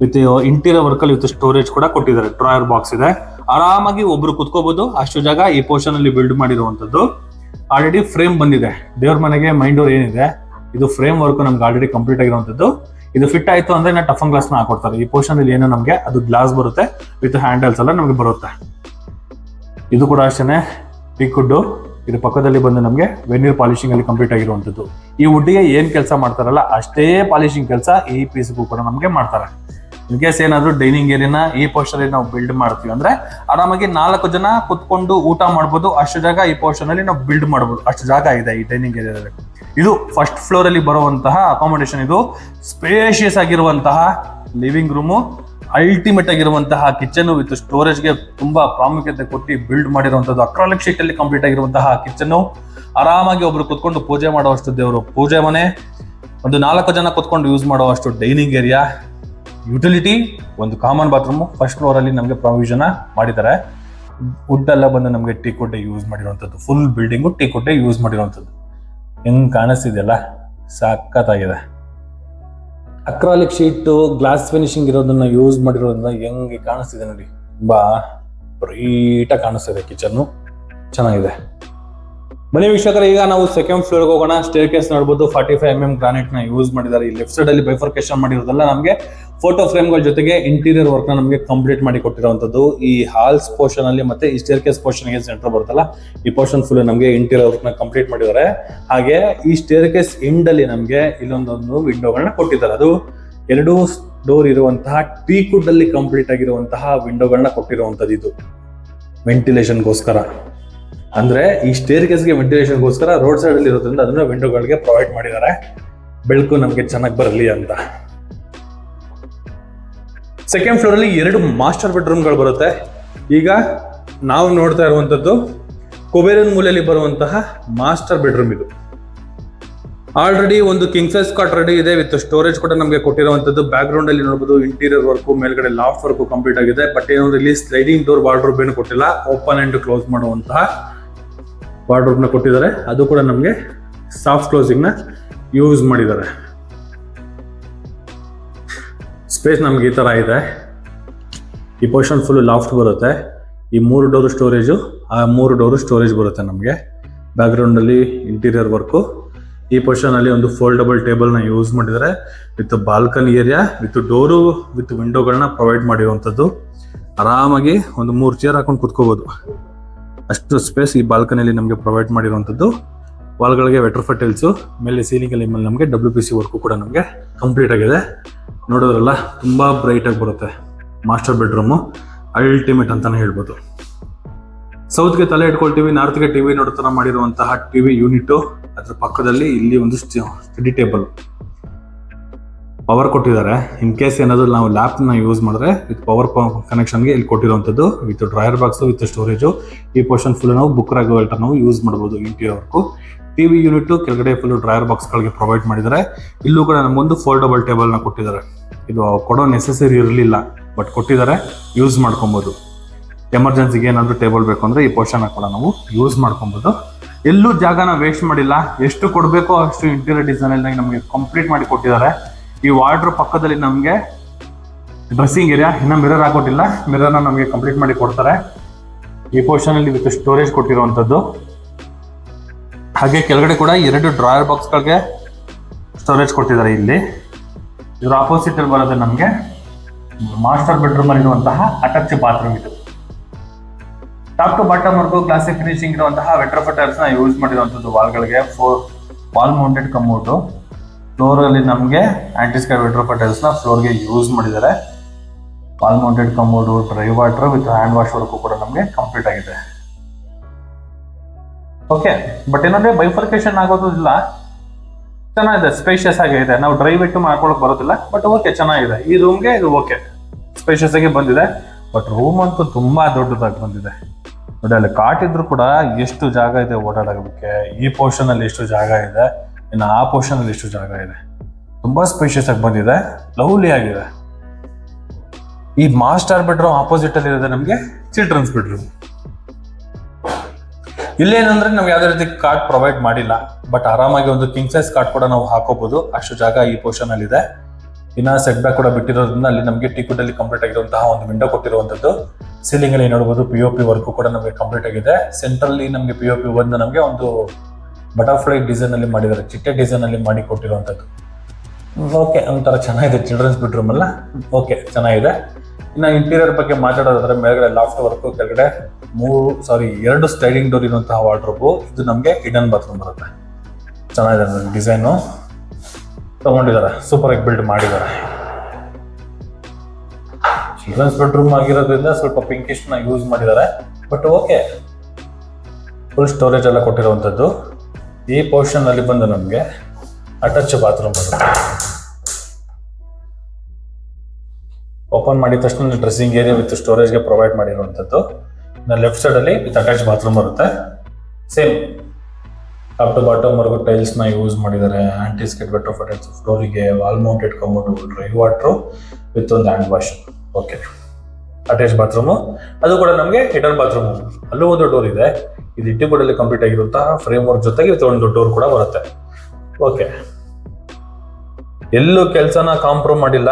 ವಿತ್ ಇಂಟೀರಿಯರ್ ವರ್ಕ್ ಅಲ್ಲಿ ವಿತ್ ಸ್ಟೋರೇಜ್ ಕೂಡ ಕೊಟ್ಟಿದ್ದಾರೆ. ಡ್ರಾಯರ್ ಬಾಕ್ಸ್ ಇದೆ, ಆರಾಮಾಗಿ ಒಬ್ರು ಕುತ್ಕೋಬಹುದು ಅಷ್ಟು ಜಾಗ ಈ ಪೋರ್ಷನ್ ಅಲ್ಲಿ ಬಿಲ್ಡ್ ಮಾಡಿರುವಂತದ್ದು. ಆಲ್ರೆಡಿ ಫ್ರೇಮ್ ಬಂದಿದೆ. ದೇವ್ರ ಮನೆಗೆ ಮೈನ್ ಡೋರ್ ಏನಿದೆ ಇದು ಫ್ರೇಮ್ ವರ್ಕ್ ನಮ್ಗೆ ಆಲ್ರೆಡಿ ಕಂಪ್ಲೀಟ್ ಆಗಿರುವಂತದ್ದು. ಇದು ಫಿಟ್ ಆಯ್ತು ಅಂದ್ರೆ ನಾ ಟಫನ್ ಗ್ಲಾಸ್ ನ ಹಾಕೊಡ್ತಾರೆ. ಈ ಪೋರ್ಷನ್ ಅಲ್ಲಿ ಏನೋ ನಮಗೆ ಅದು ಗ್ಲಾಸ್ ಬರುತ್ತೆ ವಿತ್ ಹ್ಯಾಂಡಲ್ಸ್ ಎಲ್ಲ ನಮಗೆ ಬರುತ್ತೆ. ಇದು ಕೂಡ ಅಷ್ಟೇ ಟೀಕ್ವುಡ್. ಇದ್ರ ಪಕ್ಕದಲ್ಲಿ ಬಂದು ನಮಗೆ ವೆನೀರ್ ಪಾಲಿಶಿಂಗ್ ಅಲ್ಲಿ ಕಂಪ್ಲೀಟ್ ಆಗಿರುವಂತದ್ದು. ಈ ವುಡ್ಗೆ ಏನ್ ಕೆಲಸ ಮಾಡ್ತಾರಲ್ಲ ಅಷ್ಟೇ ಪಾಲಿಶಿಂಗ್ ಕೆಲಸ ಈ ಪೀಸ್ಗೂ ಕೂಡ ನಮಗೆ ಮಾಡ್ತಾರೆ. ಇನ್ ಕೇಸ್ ಏನಾದ್ರು ಡೈನಿಂಗ್ ಏರಿಯಾನ ಈ ಪೋರ್ಷನ್ ಅಲ್ಲಿ ನಾವು ಬಿಲ್ಡ್ ಮಾಡ್ತೀವಿ ಅಂದ್ರೆ ಆರಾಮಾಗಿ 4 ಜನ ಕುತ್ಕೊಂಡು ಊಟ ಮಾಡ್ಬೋದು. ಅಷ್ಟು ಜಾಗ ಈ ಪೋರ್ಷನ್ ಅಲ್ಲಿ ನಾವು ಬಿಲ್ಡ್ ಮಾಡಬಹುದು. ಅಷ್ಟು ಜಾಗ ಇದೆ ಈ ಡೈನಿಂಗ್ ಏರಿಯಾದಲ್ಲಿ. ಇದು ಫಸ್ಟ್ ಫ್ಲೋರ್ ಅಲ್ಲಿ ಬರುವಂತಹ ಅಕಾಮಿಡೇಷನ್. ಇದು ಸ್ಪೇಷಿಯಸ್ ಆಗಿರುವಂತಹ ಲಿವಿಂಗ್ ರೂಮು, ಅಲ್ಟಿಮೇಟ್ ಆಗಿರುವಂತಹ ಕಿಚನ್ ವಿತ್ ಸ್ಟೋರೇಜ್ಗೆ ತುಂಬಾ ಪ್ರಾಮುಖ್ಯತೆ ಕೊಟ್ಟು ಬಿಲ್ಡ್ ಮಾಡಿರುವಂತದ್ದು. ಅಕ್ರಾಲಿಕ್ ಶೀಟ್ ಅಲ್ಲಿ ಕಂಪ್ಲೀಟ್ ಆಗಿರುವಂತಹ ಕಿಚನ್. ಆರಾಮಾಗಿ ಒಬ್ರು ಕುತ್ಕೊಂಡು ಪೂಜೆ ಮಾಡುವಷ್ಟು ದೇವರು ಪೂಜೆ ಮನೆ, ಒಂದು 4 ಜನ ಕುತ್ಕೊಂಡು ಯೂಸ್ ಮಾಡುವಷ್ಟು ಡೈನಿಂಗ್ ಏರಿಯಾ, ಯುಟಿಲಿಟಿ, ಒಂದು ಕಾಮನ್ ಬಾತ್ರೂಮ್ ಫಸ್ಟ್ ಫ್ಲೋರ್ ಅಲ್ಲಿ ನಮಗೆ ಪ್ರಾವಿಷನ್ ಮಾಡಿದ್ದಾರೆ. ವುಡ್ ಎಲ್ಲ ಬಂದು ನಮಗೆ ಟೀಕ್ವುಡ್ ಯೂಸ್ ಮಾಡಿರುವಂತದ್ದು. ಫುಲ್ ಬಿಲ್ಡಿಂಗು ಟೀಕ್ವುಡ್ ಯೂಸ್ ಮಾಡಿರುವಂತದ್ದು. ಹೆಂಗ್ ಕಾಣಿಸ್ತಿದೆಯಲ್ಲ, ಸಖತ್ತಾಗಿದೆ. ಅಕ್ರಾಲಿಕ್ ಶೀಟ್ ಗ್ಲಾಸ್ ಫಿನಿಶಿಂಗ್ ಇರೋದನ್ನ ಯೂಸ್ ಮಾಡಿರೋದ್ರಿಂದ ಹೆಂಗೆ ಕಾಣಿಸ್ತಿದೆ ನೋಡಿ, ತುಂಬಾ ಬ್ರೈಟಾಗಿ ಕಾಣಿಸ್ತಿದೆ. ಕಿಚನ್ ಚೆನ್ನಾಗಿದೆ. ಬನ್ನಿ ವೀಕ್ಷಕರೇ, ಈಗ ನಾವು ಸೆಕೆಂಡ್ ಫ್ಲೋರ್ ಹೋಗೋಣ. ಸ್ಟೇರ್ ಕೇಸ್ ನೋಡಬಹುದು 45mm ಗ್ರಾನೈಟ್ ನ ಯೂಸ್ ಮಾಡಿದ್ದಾರೆ. ಈ ಲೆಫ್ಟ್ ಸೈಡ್ ಅಲ್ಲಿ ಬೈಫರ್ಕೇಶನ್ ಮಾಡಿರೋದಲ್ಲ ನಮಗೆ ಫೋಟೋ ಫ್ರೇಮ್ ಗಳ ಜೊತೆಗೆ ಇಂಟೀರಿಯರ್ ವರ್ಕ್ ನ ನಮಗೆ ಕಂಪ್ಲೀಟ್ ಮಾಡಿ ಕೊಟ್ಟಿರುವಂತದ್ದು. ಈ ಹಾಲ್ಸ್ ಪೋರ್ಷನ್ ಅಲ್ಲಿ ಮತ್ತೆ ಈ ಸ್ಟೇರ್ ಕೇಸ್ ಪೋರ್ಷನ್ ಗೆ ಸೆಂಟರ್ ಬರುತ್ತಲ್ಲ ಈ ಪೋರ್ಷನ್ ಫುಲ್ ನಮಗೆ ಇಂಟೀರಿಯರ್ ವರ್ಕ್ ನ ಕಂಪ್ಲೀಟ್ ಮಾಡಿದ್ದಾರೆ. ಹಾಗೆ ಈ ಸ್ಟೇರ್ ಕೇಸ್ ಎಂಡ್ ಅಲ್ಲಿ ನಮಗೆ ಇಲ್ಲೊಂದೊಂದು ವಿಂಡೋಗಳನ್ನ ಕೊಟ್ಟಿದ್ದಾರೆ. ಅದು 2 ಡೋರ್ ಇರುವಂತಹ ಟೀಕ್ವುಡ್ ಅಲ್ಲಿ ಕಂಪ್ಲೀಟ್ ಆಗಿರುವಂತಹ ವಿಂಡೋಗಳನ್ನ ಕೊಟ್ಟಿರುವಂತದ್ದು. ಇದು ವೆಂಟಿಲೇಷನ್ಗೋಸ್ಕರ, ಅಂದ್ರೆ ಈ ಸ್ಟೇರ್ ಕೇಸ್ಗೆ ವೆಂಟಿಲೇಷನ್ಗೋಸ್ಕರ ರೋಡ್ ಸೈಡ್ ಅಲ್ಲಿ ಇರೋದ್ರಿಂದ ಅದನ್ನ ವಿಂಡೋಗಳಿಗೆ ಪ್ರೊವೈಡ್ ಮಾಡಿದ್ದಾರೆ, ಬೆಳಕು ನಮಗೆ ಚೆನ್ನಾಗಿ ಬರಲಿ ಅಂತ. ಸೆಕೆಂಡ್ ಫ್ಲೋರ್ ಅಲ್ಲಿ 2 ಮಾಸ್ಟರ್ ಬೆಡ್ರೂಮ್ಗಳು ಬರುತ್ತೆ. ಈಗ ನಾವು ನೋಡ್ತಾ ಇರುವಂತದ್ದು ಕುಬೇರನ್ ಮೂಲೆಯಲ್ಲಿ ಬರುವಂತಹ ಮಾಸ್ಟರ್ ಬೆಡ್ರೂಮ್. ಇದು ಆಲ್ರೆಡಿ ಒಂದು ಕಿಂಗ್ ಸೈಜ್ ಕಾಟ್ ರೆಡಿ ಇದೆ ವಿತ್ ಸ್ಟೋರೇಜ್ ಕೂಡ ನಮಗೆ ಕೊಟ್ಟಿರುವಂತದ್ದು. ಬ್ಯಾಕ್ ಗ್ರೌಂಡ್ ಅಲ್ಲಿ ನೋಡಬಹುದು ಇಂಟೀರಿಯರ್ ವರ್ಕ್, ಮೇಲ್ಗಡೆ ಲಾಫ್ಟ್ ವರ್ಕ್ ಕಂಪ್ಲೀಟ್ ಆಗಿದೆ. ಬಟ್ ಏನಂದ್ರೆ ಇಲ್ಲಿ ಸ್ಲೈಡಿಂಗ್ ಡೋರ್ ವಾರ್ಡ್ರೋಬ್ ಏನು ಕೊಟ್ಟಿಲ್ಲ, ಓಪನ್ ಅಂಡ್ ಕ್ಲೋಸ್ ಮಾಡುವಂತಹ ವಾರ್ಡ್ರೋಬ್ ನ ಕೊಟ್ಟಿದ್ದಾರೆ. ಅದು ಕೂಡ ನಮಗೆ ಸಾಫ್ಟ್ ಕ್ಲೋಸಿಂಗ್ ನ ಯೂಸ್ ಮಾಡಿದ್ದಾರೆ. ಸ್ಪೇಸ್ ನಮ್ಗೆ ಈ ತರ ಇದೆ. ಈ ಪೋರ್ಷನ್ ಫುಲ್ ಲಾಫ್ಟ್ ಬರುತ್ತೆ. ಈ 3 ಡೋರ್ ಸ್ಟೋರೇಜು, ಆ 3 ಡೋರ್ ಸ್ಟೋರೇಜ್ ಬರುತ್ತೆ ನಮಗೆ. ಬ್ಯಾಕ್ ಗ್ರೌಂಡ್ ಅಲ್ಲಿ ಇಂಟೀರಿಯರ್ ವರ್ಕು. ಈ ಪೋರ್ಷನ್ ಅಲ್ಲಿ ಒಂದು ಫೋಲ್ಡಬಲ್ ಟೇಬಲ್ ನ ಯೂಸ್ ಮಾಡಿದ್ದಾರೆ with balcony area with door with ವಿಂಡೋಗಳನ್ನ ಪ್ರೊವೈಡ್ ಮಾಡಿರುವಂತದ್ದು. ಆರಾಮಾಗಿ ಒಂದು 3 ಚೇರ್ ಹಾಕೊಂಡು ಕುತ್ಕೋಬಹುದು, ಅಷ್ಟು ಸ್ಪೇಸ್ ಈ ಬಾಲ್ಕನಿಯಲ್ಲಿ ನಮಗೆ ಪ್ರೊವೈಡ್ ಮಾಡಿರುವಂತದ್ದು. ವಾಲ್ಗಳಿಗೆ ವೆಟ್ರೋಫಿಟ್ ಟೈಲ್ಸ್, ಮೇಲೆ ಸೀಲಿಂಗ್ ಅಲ್ಲಿ ನಮಗೆ WPC ವರ್ಕ್ ಕೂಡ ನಮಗೆ ಕಂಪ್ಲೀಟ್ ಆಗಿದೆ. ನೋಡೋದ್ರಲ್ಲ, ತುಂಬಾ ಬ್ರೈಟ್ ಆಗಿ ಬರುತ್ತೆ. ಮಾಸ್ಟರ್ ಬೆಡ್ರೂಮ್ ಅಲ್ಟಿಮೇಟ್ ಅಂತಾನೆ ಹೇಳ್ಬೋದು. ಸೌತ್ಗೆ ತಲೆ ಇಟ್ಕೊಳ್ತೀವಿ, ನಾರ್ತ್ಗೆ ಟಿವಿ ನೋಡ್ತಾರ ಮಾಡಿರುವಂತಹ ಟಿವಿ ಯೂನಿಟ್. ಅದ್ರ ಪಕ್ಕದಲ್ಲಿ ಇಲ್ಲಿ ಒಂದು ಸ್ಟಡಿ ಟೇಬಲ್, ಪವರ್ ಕೊಟ್ಟಿದ್ದಾರೆ. ಇನ್ ಕೇಸ್ ಏನಾದ್ರು ನಾವು ಲ್ಯಾಪ್ ನ ಯೂಸ್ ಮಾಡಿದ್ರೆ ವಿತ್ ಪವರ್ ಕನೆಕ್ಷನ್ಗೆ ಇಲ್ಲಿ ಕೊಟ್ಟಿರುವಂತದ್ದು with drawer box with storage. ಈ ಪೋರ್ಷನ್ ಫುಲ್ ನಾವು ಬುಕ್ ರಾಗ್ ನಾವು ಯೂಸ್ ಮಾಡಬಹುದು. ಇಂಟೀರಿಯರ್ ವರ್ಕ್ ಟಿವಿ ಯೂನಿಟ್ ಕೆಳಗಡೆ ಫುಲ್ ಡ್ರಾಯರ್ ಬಾಕ್ಸ್ ಗಳಿಗೆ ಪ್ರೊವೈಡ್ ಮಾಡಿದ್ದಾರೆ. ಇಲ್ಲೂ ಕೂಡ ನಮಗೊಂದು ಫೋಲ್ಡಬಲ್ ಟೇಬಲ್ ನ ಕೊಟ್ಟಿದ್ದಾರೆ. ಇದು ಕೊಡೋ ನೆಸೆಸರಿ ಇರಲಿಲ್ಲ, ಬಟ್ ಕೊಟ್ಟಿದ್ದಾರೆ, ಯೂಸ್ ಮಾಡ್ಕೊಬಹುದು. ಎಮರ್ಜೆನ್ಸಿಗೆ ಏನಾದ್ರು ಟೇಬಲ್ ಬೇಕು ಅಂದ್ರೆ ಈ ಪೋರ್ಷನ್ ಕೂಡ ನಾವು ಯೂಸ್ ಮಾಡ್ಕೊಬಹುದು. ಎಲ್ಲೂ ಜಾಗನ ವೇಸ್ಟ್ ಮಾಡಿಲ್ಲ. ಎಷ್ಟು ಕೊಡಬೇಕೋ ಅಷ್ಟು ಇಂಟೀರಿಯರ್ ಡಿಸೈನ್ ಅಲ್ಲಿ ನಮಗೆ ಕಂಪ್ಲೀಟ್ ಮಾಡಿ ಕೊಟ್ಟಿದ್ದಾರೆ. ಈ ವಾರ್ಡ್ರೋಬ್ ಪಕ್ಕದಲ್ಲಿ ನಮಗೆ ಡ್ರೆಸ್ಸಿಂಗ್ ಏರಿಯಾ, ಇನ್ನ ಮಿರರ್ ಹಾಕೊಟ್ಟಿಲ್ಲ, ಮಿರರ್ನ ನಮಗೆ ಕಂಪ್ಲೀಟ್ ಮಾಡಿ ಕೊಡ್ತಾರೆ. ಈ ಪೋರ್ಷನ್ ಅಲ್ಲಿ ವಿತ್ ಸ್ಟೋರೇಜ್ ಕೊಟ್ಟಿರುವಂತದ್ದು. ಹಾಗೆ ಕೆಳಗಡೆ ಕೂಡ 2 ಡ್ರಾಯರ್ ಬಾಕ್ಸ್ ಗಳಿಗೆ ಸ್ಟೋರೇಜ್ ಕೊಟ್ಟಿದ್ದಾರೆ. ಇಲ್ಲಿ ಇದ್ರ ಆಪೋಸಿಟ್ ಅಲ್ಲಿ ಬರೋದು ನಮಗೆ ಮಾಸ್ಟರ್ ಬೆಡ್ರೂಮ್ ಅಲ್ಲಿ ಇರುವಂತಹ ಅಟ್ಯಾಚ್ ಬಾತ್ರೂಮ್. ಇದು top to bottom work classic finishing ಇರುವಂತಹ ವೆಟ್ರೋಫಿಟ್ ಟೈಲ್ಸ್ ನ ಯೂಸ್ ಮಾಡಿರುವಂತದ್ದು. ವಾಲ್ಗಳಿಗೆ ವಾಲ್ ಮೌಂಟೆಡ್ ಕಮೋಡು. ಫ್ಲೋರ್ ಅಲ್ಲಿ ನಮಗೆ ಆಂಟಿಸ್ಕೈ ವೆಟ್ರೋಫಿಟ್ ಟೈಲ್ಸ್ ನ ಫ್ಲೋರ್ ಗೆ ಯೂಸ್ ಮಾಡಿದ್ದಾರೆ. Wall mounted commode, dry water with hand wash work ಕೂಡ ನಮಗೆ ಕಂಪ್ಲೀಟ್ ಆಗಿದೆ. ಓಕೆ, ಬಟ್ ಏನಂದ್ರೆ ಬೈಫರ್ಕೇಶನ್ ಆಗೋದು ಇಲ್ಲ, ಚೆನ್ನಾಗಿದೆ, ಸ್ಪೇಷಿಯಸ್ ಆಗಿದೆ. ನಾವು ಡ್ರೈ ವೆಟ್ ಮಾಡ್ಕೊಳಕ್ ಬರೋದಿಲ್ಲ, ಬಟ್ ಓಕೆ ಚೆನ್ನಾಗಿದೆ. ಈ ರೂಮ್ಗೆ ಇದು ಓಕೆ, ಸ್ಪೇಷಿಯಸ್ ಆಗಿ ಬಂದಿದೆ. ಬಟ್ ರೂಮ್ ಅಂತೂ ತುಂಬಾ ದೊಡ್ಡದಾಗಿ ಬಂದಿದೆ ನೋಡಿ. ಅಲ್ಲಿ ಕಾಟ್ ಇದ್ರು ಕೂಡ ಎಷ್ಟು ಜಾಗ ಇದೆ ಓಡಾಡೋದಕ್ಕೆ. ಈ ಪೋರ್ಷನ್ ಅಲ್ಲಿ ಎಷ್ಟು ಜಾಗ ಇದೆ, ಇನ್ನು ಆ ಪೋರ್ಷನ್ ಅಲ್ಲಿ ಎಷ್ಟು ಜಾಗ ಇದೆ. ತುಂಬಾ ಸ್ಪೇಷಿಯಸ್ ಆಗಿ ಬಂದಿದೆ, ಲವ್ಲಿ ಆಗಿದೆ. ಈ ಮಾಸ್ಟರ್ ಬೆಡ್ರೂಮ್ ಆಪೋಸಿಟ್ ಅಲ್ಲಿ ಇರೋದು ನಮಗೆ ಚಿಲ್ಡ್ರನ್ಸ್ ಬೆಡ್ರೂಮ್. ಇಲ್ಲೇನಂದ್ರೆ ನಾವು ಯಾವುದೇ ರೀತಿ ಕಾಟ್ ಪ್ರೊವೈಡ್ ಮಾಡಿಲ್ಲ, ಬಟ್ ಆರಾಮಾಗಿ ಒಂದು ಕಿಂಗ್ ಸೈಜ್ ಕಾಟ್ ಕೂಡ ನಾವು ಹಾಕೋಬಹುದು, ಅಷ್ಟು ಜಾಗ ಈ ಪೋರ್ಷನ್ ಅಲ್ಲಿ ಇದೆ. ಇನ್ನ ಸೆಟ್ ಬ್ಯಾಕ್ ಕೂಡ ಬಿಟ್ಟಿರೋದ್ರಿಂದ ಅಲ್ಲಿ ನಮಗೆ ಟೀಕುಡ್ ಅಲ್ಲಿ ಕಂಪ್ಲೀಟ್ ಆಗಿರುವಂತಹ ಒಂದು ವಿಂಡೋ ಕೊಟ್ಟಿರುವಂತದ್ದು. ಸೀಲಿಂಗ್ ಅಲ್ಲಿ ನೋಡಬಹುದು POP ವರ್ಕ್ ಕೂಡ ನಮಗೆ ಕಂಪ್ಲೀಟ್ ಆಗಿದೆ. ಸೆಂಟ್ರಲ್ಲಿ ನಮಗೆ POP ಬಂದು ನಮಗೆ ಒಂದು ಬಟರ್ಫ್ಲೈ ಡಿಸೈನ್ ಅಲ್ಲಿ ಮಾಡಿದ್ದಾರೆ, ಚಿಟ್ಟೆ ಡಿಸೈನ್ ಅಲ್ಲಿ ಮಾಡಿ ಕೊಟ್ಟಿರುವಂತದ್ದು. ಓಕೆ, ಒಂಥರ ಚೆನ್ನಾಗಿದೆ ಚಿಲ್ಡ್ರನ್ಸ್ ಬೆಡ್ರೂಮ್ ಅಲ್ಲ. ಓಕೆ, ಚೆನ್ನಾಗಿದೆ. ಇನ್ನು ಇಂಟೀರಿಯರ್ ಬಗ್ಗೆ ಮಾತಾಡೋದಾದ್ರೆ ಮೇಲ್ಗಡೆ ಲಾಫ್ಟ್ ವರ್ಕ್, ಕೆಳಗಡೆ 2 ಸ್ಲೈಡಿಂಗ್ ಡೋರ್ ಇರುವಂತಹ ವಾರ್ಡ್ರೋಬ್. ಇದು ನಮಗೆ ಹಿಡನ್ ಬಾತ್ರೂಮ್ ಬರುತ್ತೆ. ಚೆನ್ನಾಗಿದೆ ಡಿಸೈನು, ತಗೊಂಡಿದ್ದಾರೆ, ಸೂಪರ್ ಆಗಿ ಬಿಲ್ಡ್ ಮಾಡಿದ್ದಾರೆ. ಚಿಲ್ಡ್ರನ್ಸ್ ಬೆಡ್ರೂಮ್ ಆಗಿರೋದ್ರಿಂದ ಸ್ವಲ್ಪ ಪಿಂಕಿಶ್ ನ ಯೂಸ್ ಮಾಡಿದ್ದಾರೆ, ಬಟ್ ಓಕೆ. ಫುಲ್ ಸ್ಟೋರೇಜ್ ಎಲ್ಲ ಕೊಟ್ಟಿರುವಂತದ್ದು. ಈ ಪೋರ್ಷನ್ ಅಲ್ಲಿ ಬಂದು ನಮಗೆ ಅಟ್ಯಾಚ್ ಬಾತ್ರೂಮ್ ಬರುತ್ತೆ. ಓಪನ್ ಮಾಡಿದ ತಕ್ಷಣ ಡ್ರೆಸ್ಸಿಂಗ್ ಏರಿಯಾ ವಿತ್ ಸ್ಟೋರೇಜ್ಗೆ ಪ್ರೊವೈಡ್ ಮಾಡಿರುವಂತದ್ದು. ಲೆಫ್ಟ್ ಸೈಡ್ ಅಲ್ಲಿ ವಿತ್ ಅಟ್ಯಾಚ್ ಬಾತ್ರೂಮ್ ಬರುತ್ತೆ. Same top to bottom work tiles ನ ಯೂಸ್ ಮಾಡಿದ್ದಾರೆ. ಆಂಟಿ ಸ್ಕಿಡ್ ಬೆಟರ್ ಫಟಲ್ಸ್ ಫ್ಲೋರಿಗೆ, wall mounted commode, dry water with ಒಂದು hand wash. Okay, attach bathroom. ಅದು ಕೂಡ ನಮಗೆ ಹಿಡನ್ ಬಾತ್ರೂಮ್. ಅಲ್ಲೂ ಒಂದು ಡೋರ್ ಇದೆ. ಇದು ಇಟ್ಟಿಗೂಡಲ್ಲಿ ಕಂಪ್ಲೀಟ್ ಆಗಿರುವಂತಹ ಫ್ರೇಮ್ ವರ್ಕ್ ಜೊತೆಗೆ ಒಂದು ಡೋರ್ ಕೂಡ ಬರುತ್ತೆ. ಓಕೆ, ಎಲ್ಲೂ ಕೆಲಸನ ಕಾಂಪ್ರಮೈಸ್ ಮಾಡಿಲ್ಲ,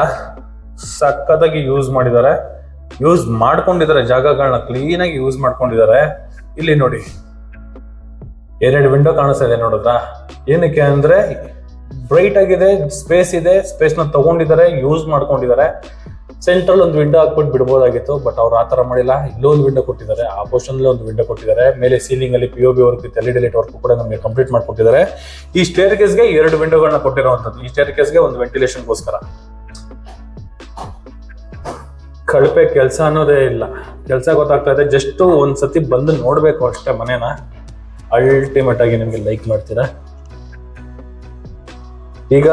ಸಖತ್ತಾಗಿ ಯೂಸ್ ಮಾಡಿದ್ದಾರೆ, ಯೂಸ್ ಮಾಡ್ಕೊಂಡಿದ್ದಾರೆ, ಜಾಗಗಳನ್ನ ಕ್ಲೀನ್ ಆಗಿ ಯೂಸ್ ಮಾಡ್ಕೊಂಡಿದ್ದಾರೆ. ಇಲ್ಲಿ ನೋಡಿ 2 ವಿಂಡೋ ಕಾಣಿಸ್ತಾ ಇದೆ, ನೋಡಿದ್ರಾ? ಏನಕ್ಕೆ ಅಂದ್ರೆ ಬ್ರೈಟ್ ಆಗಿದೆ, ಸ್ಪೇಸ್ ಇದೆ, ಸ್ಪೇಸ್ ನ ತಗೊಂಡಿದ್ದಾರೆ, ಯೂಸ್ ಮಾಡ್ಕೊಂಡಿದ್ದಾರೆ. ಸೆಂಟ್ರಲ್ ಒಂದು ವಿಂಡೋ ಹಾಕ್ಬಿಟ್ಟು ಬಿಡ್ಬೋದಾಗಿತ್ತು, ಬಟ್ ಅವ್ರು ಆತರ ಮಾಡಿಲ್ಲ. ಇಲ್ಲೂ ಒಂದು ವಿಂಡೋ ಕೊಟ್ಟಿದ್ದಾರೆ, ಆ ಪೋರ್ಷನ್ ಒಂದು ವಿಂಡೋ ಕೊಟ್ಟಿದ್ದಾರೆ. ಮೇಲೆ ಸೀಲಿಂಗ್ ಅಲ್ಲಿ POP work with LED light work ಕೂಡ ನಮಗೆ ಕಂಪ್ಲೀಟ್ ಮಾಡ್ಕೊಟ್ಟಿದ್ದಾರೆ. ಈ ಸ್ಟೇರ್ ಕೇಸ್ಗೆ 2 ವಿಂಡೋಗಳನ್ನ ಕೊಟ್ಟಿರುವಂತದ್ದು. ಈ ಸ್ಟೇರ್ ಕೇಸ್ಗೆ ಒಂದು ವೆಂಟಿಲೇಷನ್ಗೋಸ್ಕರ. ಕಳಪೆ ಕೆಲಸ ಅನ್ನೋದೇ ಇಲ್ಲ, ಕೆಲಸ ಗೊತ್ತಾಗ್ತಾ ಇದೆ. ಜಸ್ಟ್ ಒಂದ್ಸತಿ ಬಂದು ನೋಡ್ಬೇಕು ಅಷ್ಟೇ ಮನೇನ. ಅಲ್ಟಿಮೇಟ್ ಆಗಿ ನಿಮ್ಗೆ ಲೈಕ್ ಮಾಡ್ತೀರಾ. ಈಗ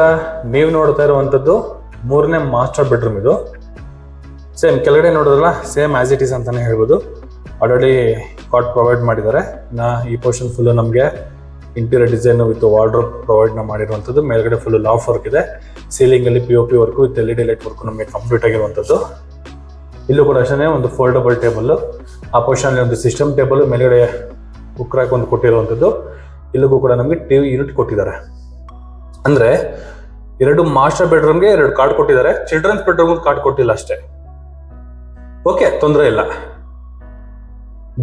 ನೀವು ನೋಡ್ತಾ ಇರುವಂತದ್ದು 3ನೇ ಮಾಸ್ಟರ್ ಬೆಡ್ರೂಮ್. ಇದು ಸೇಮ್ ಕೆಳಗಡೆ ನೋಡೋದ್ರಲ್ಲ, ಸೇಮ್ ಆಸ್ ಇಟ್ ಈಸ್ ಅಂತಾನೆ ಹೇಳ್ಬೋದು. ಆಲ್ರೆಡಿ ಕಾಟ್ ಪ್ರೊವೈಡ್ ಮಾಡಿದ್ದಾರೆ. ಈ ಪೋರ್ಷನ್ ಫುಲ್ ನಮಗೆ interior design with wardrobe provide ಮಾಡಿರುವಂಥದ್ದು. ಮೇಲ್ಗಡೆ ಫುಲ್ ಲಾಫ್ ವರ್ಕ್ ಇದೆ. ಸೀಲಿಂಗ್ ಅಲ್ಲಿ POP work with LED light work ನಮಗೆ ಕಂಪ್ಲೀಟ್ ಆಗಿರುವಂಥದ್ದು. ಇಲ್ಲೂ ಕೂಡ ಅಷ್ಟೇ ಒಂದು ಫೋಲ್ಡಬಲ್ ಟೇಬಲ್. ಆ ಪೋರ್ಷನ್ ಒಂದು ಸಿಸ್ಟಮ್ ಟೇಬಲ್, ಮೇಲ್ಗಡೆ ಕುಕ್ರಾಕ್ ಒಂದು ಕೊಟ್ಟಿರುವಂಥದ್ದು. ಇಲ್ಲಿಗೂ ಕೂಡ ನಮಗೆ TV ಯೂನಿಟ್ ಕೊಟ್ಟಿದ್ದಾರೆ. ಅಂದ್ರೆ 2 ಮಾಸ್ಟರ್ ಬೆಡ್ರೂಮ್ಗೆ 2 ಕಾರ್ಡ್ ಕೊಟ್ಟಿದ್ದಾರೆ. ಚಿಲ್ಡ್ರನ್ಸ್ ಬೆಡ್ರೂಮ್ ಕಾರ್ಡ್ ಕೊಟ್ಟಿಲ್ಲ ಅಷ್ಟೇ. ಓಕೆ, ತೊಂದರೆ ಇಲ್ಲ.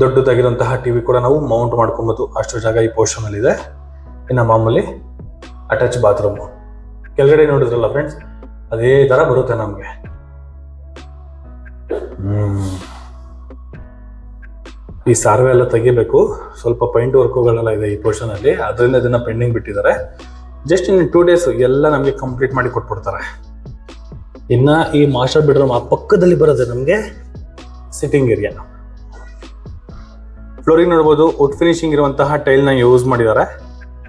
ದೊಡ್ಡದಾಗಿರುವಂತಹ TV ಕೂಡ ನಾವು ಮೌಂಟ್ ಮಾಡ್ಕೊಬಹುದು, ಅಷ್ಟು ಜಾಗ ಈ ಪೋರ್ಷನ್ ಅಲ್ಲಿ ಇದೆ. ಇನ್ನು ಮಾಮೂಲಿ ಅಟ್ಯಾಚ್ ಬಾತ್ರೂಮ್ ಕೆಳಗಡೆ ನೋಡಿದ್ರಲ್ಲ ಫ್ರೆಂಡ್ಸ್, ಅದೇ ತರ ಬರುತ್ತೆ ನಮ್ಗೆ. ಈ ಸಾರ್ವೆ ಎಲ್ಲ ತೆಗಿಬೇಕು, ಸ್ವಲ್ಪ ಪೈಂಟ್ ವರ್ಕ್ಗಳೆಲ್ಲ ಇದೆ ಈ ಪೋರ್ಷನ್ ಅಲ್ಲಿ, ಅದರಿಂದ ಇದನ್ನ ಪೆಂಡಿಂಗ್ ಬಿಟ್ಟಿದ್ದಾರೆ. ಜಸ್ಟ್ ಇನ್ 2 ಡೇಸ್ ಎಲ್ಲ ನಮಗೆ ಕಂಪ್ಲೀಟ್ ಮಾಡಿ ಕೊಟ್ಬಿಡ್ತಾರೆ. ಇನ್ನ ಈ ಮಾಸ್ಟರ್ ಬೆಡ್ರೂಮ್ ಆ ಪಕ್ಕದಲ್ಲಿ ಬರುತ್ತೆ ನಮಗೆ ಸಿಟ್ಟಿಂಗ್ ಏರಿಯಾ. ಫ್ಲೋರಿಂಗ್ ನೋಡ್ಬೋದು, ವುಡ್ ಫಿನಿಶಿಂಗ್ ಇರುವಂತಹ ಟೈಲ್ ನ ಯೂಸ್ ಮಾಡಿದ್ದಾರೆ.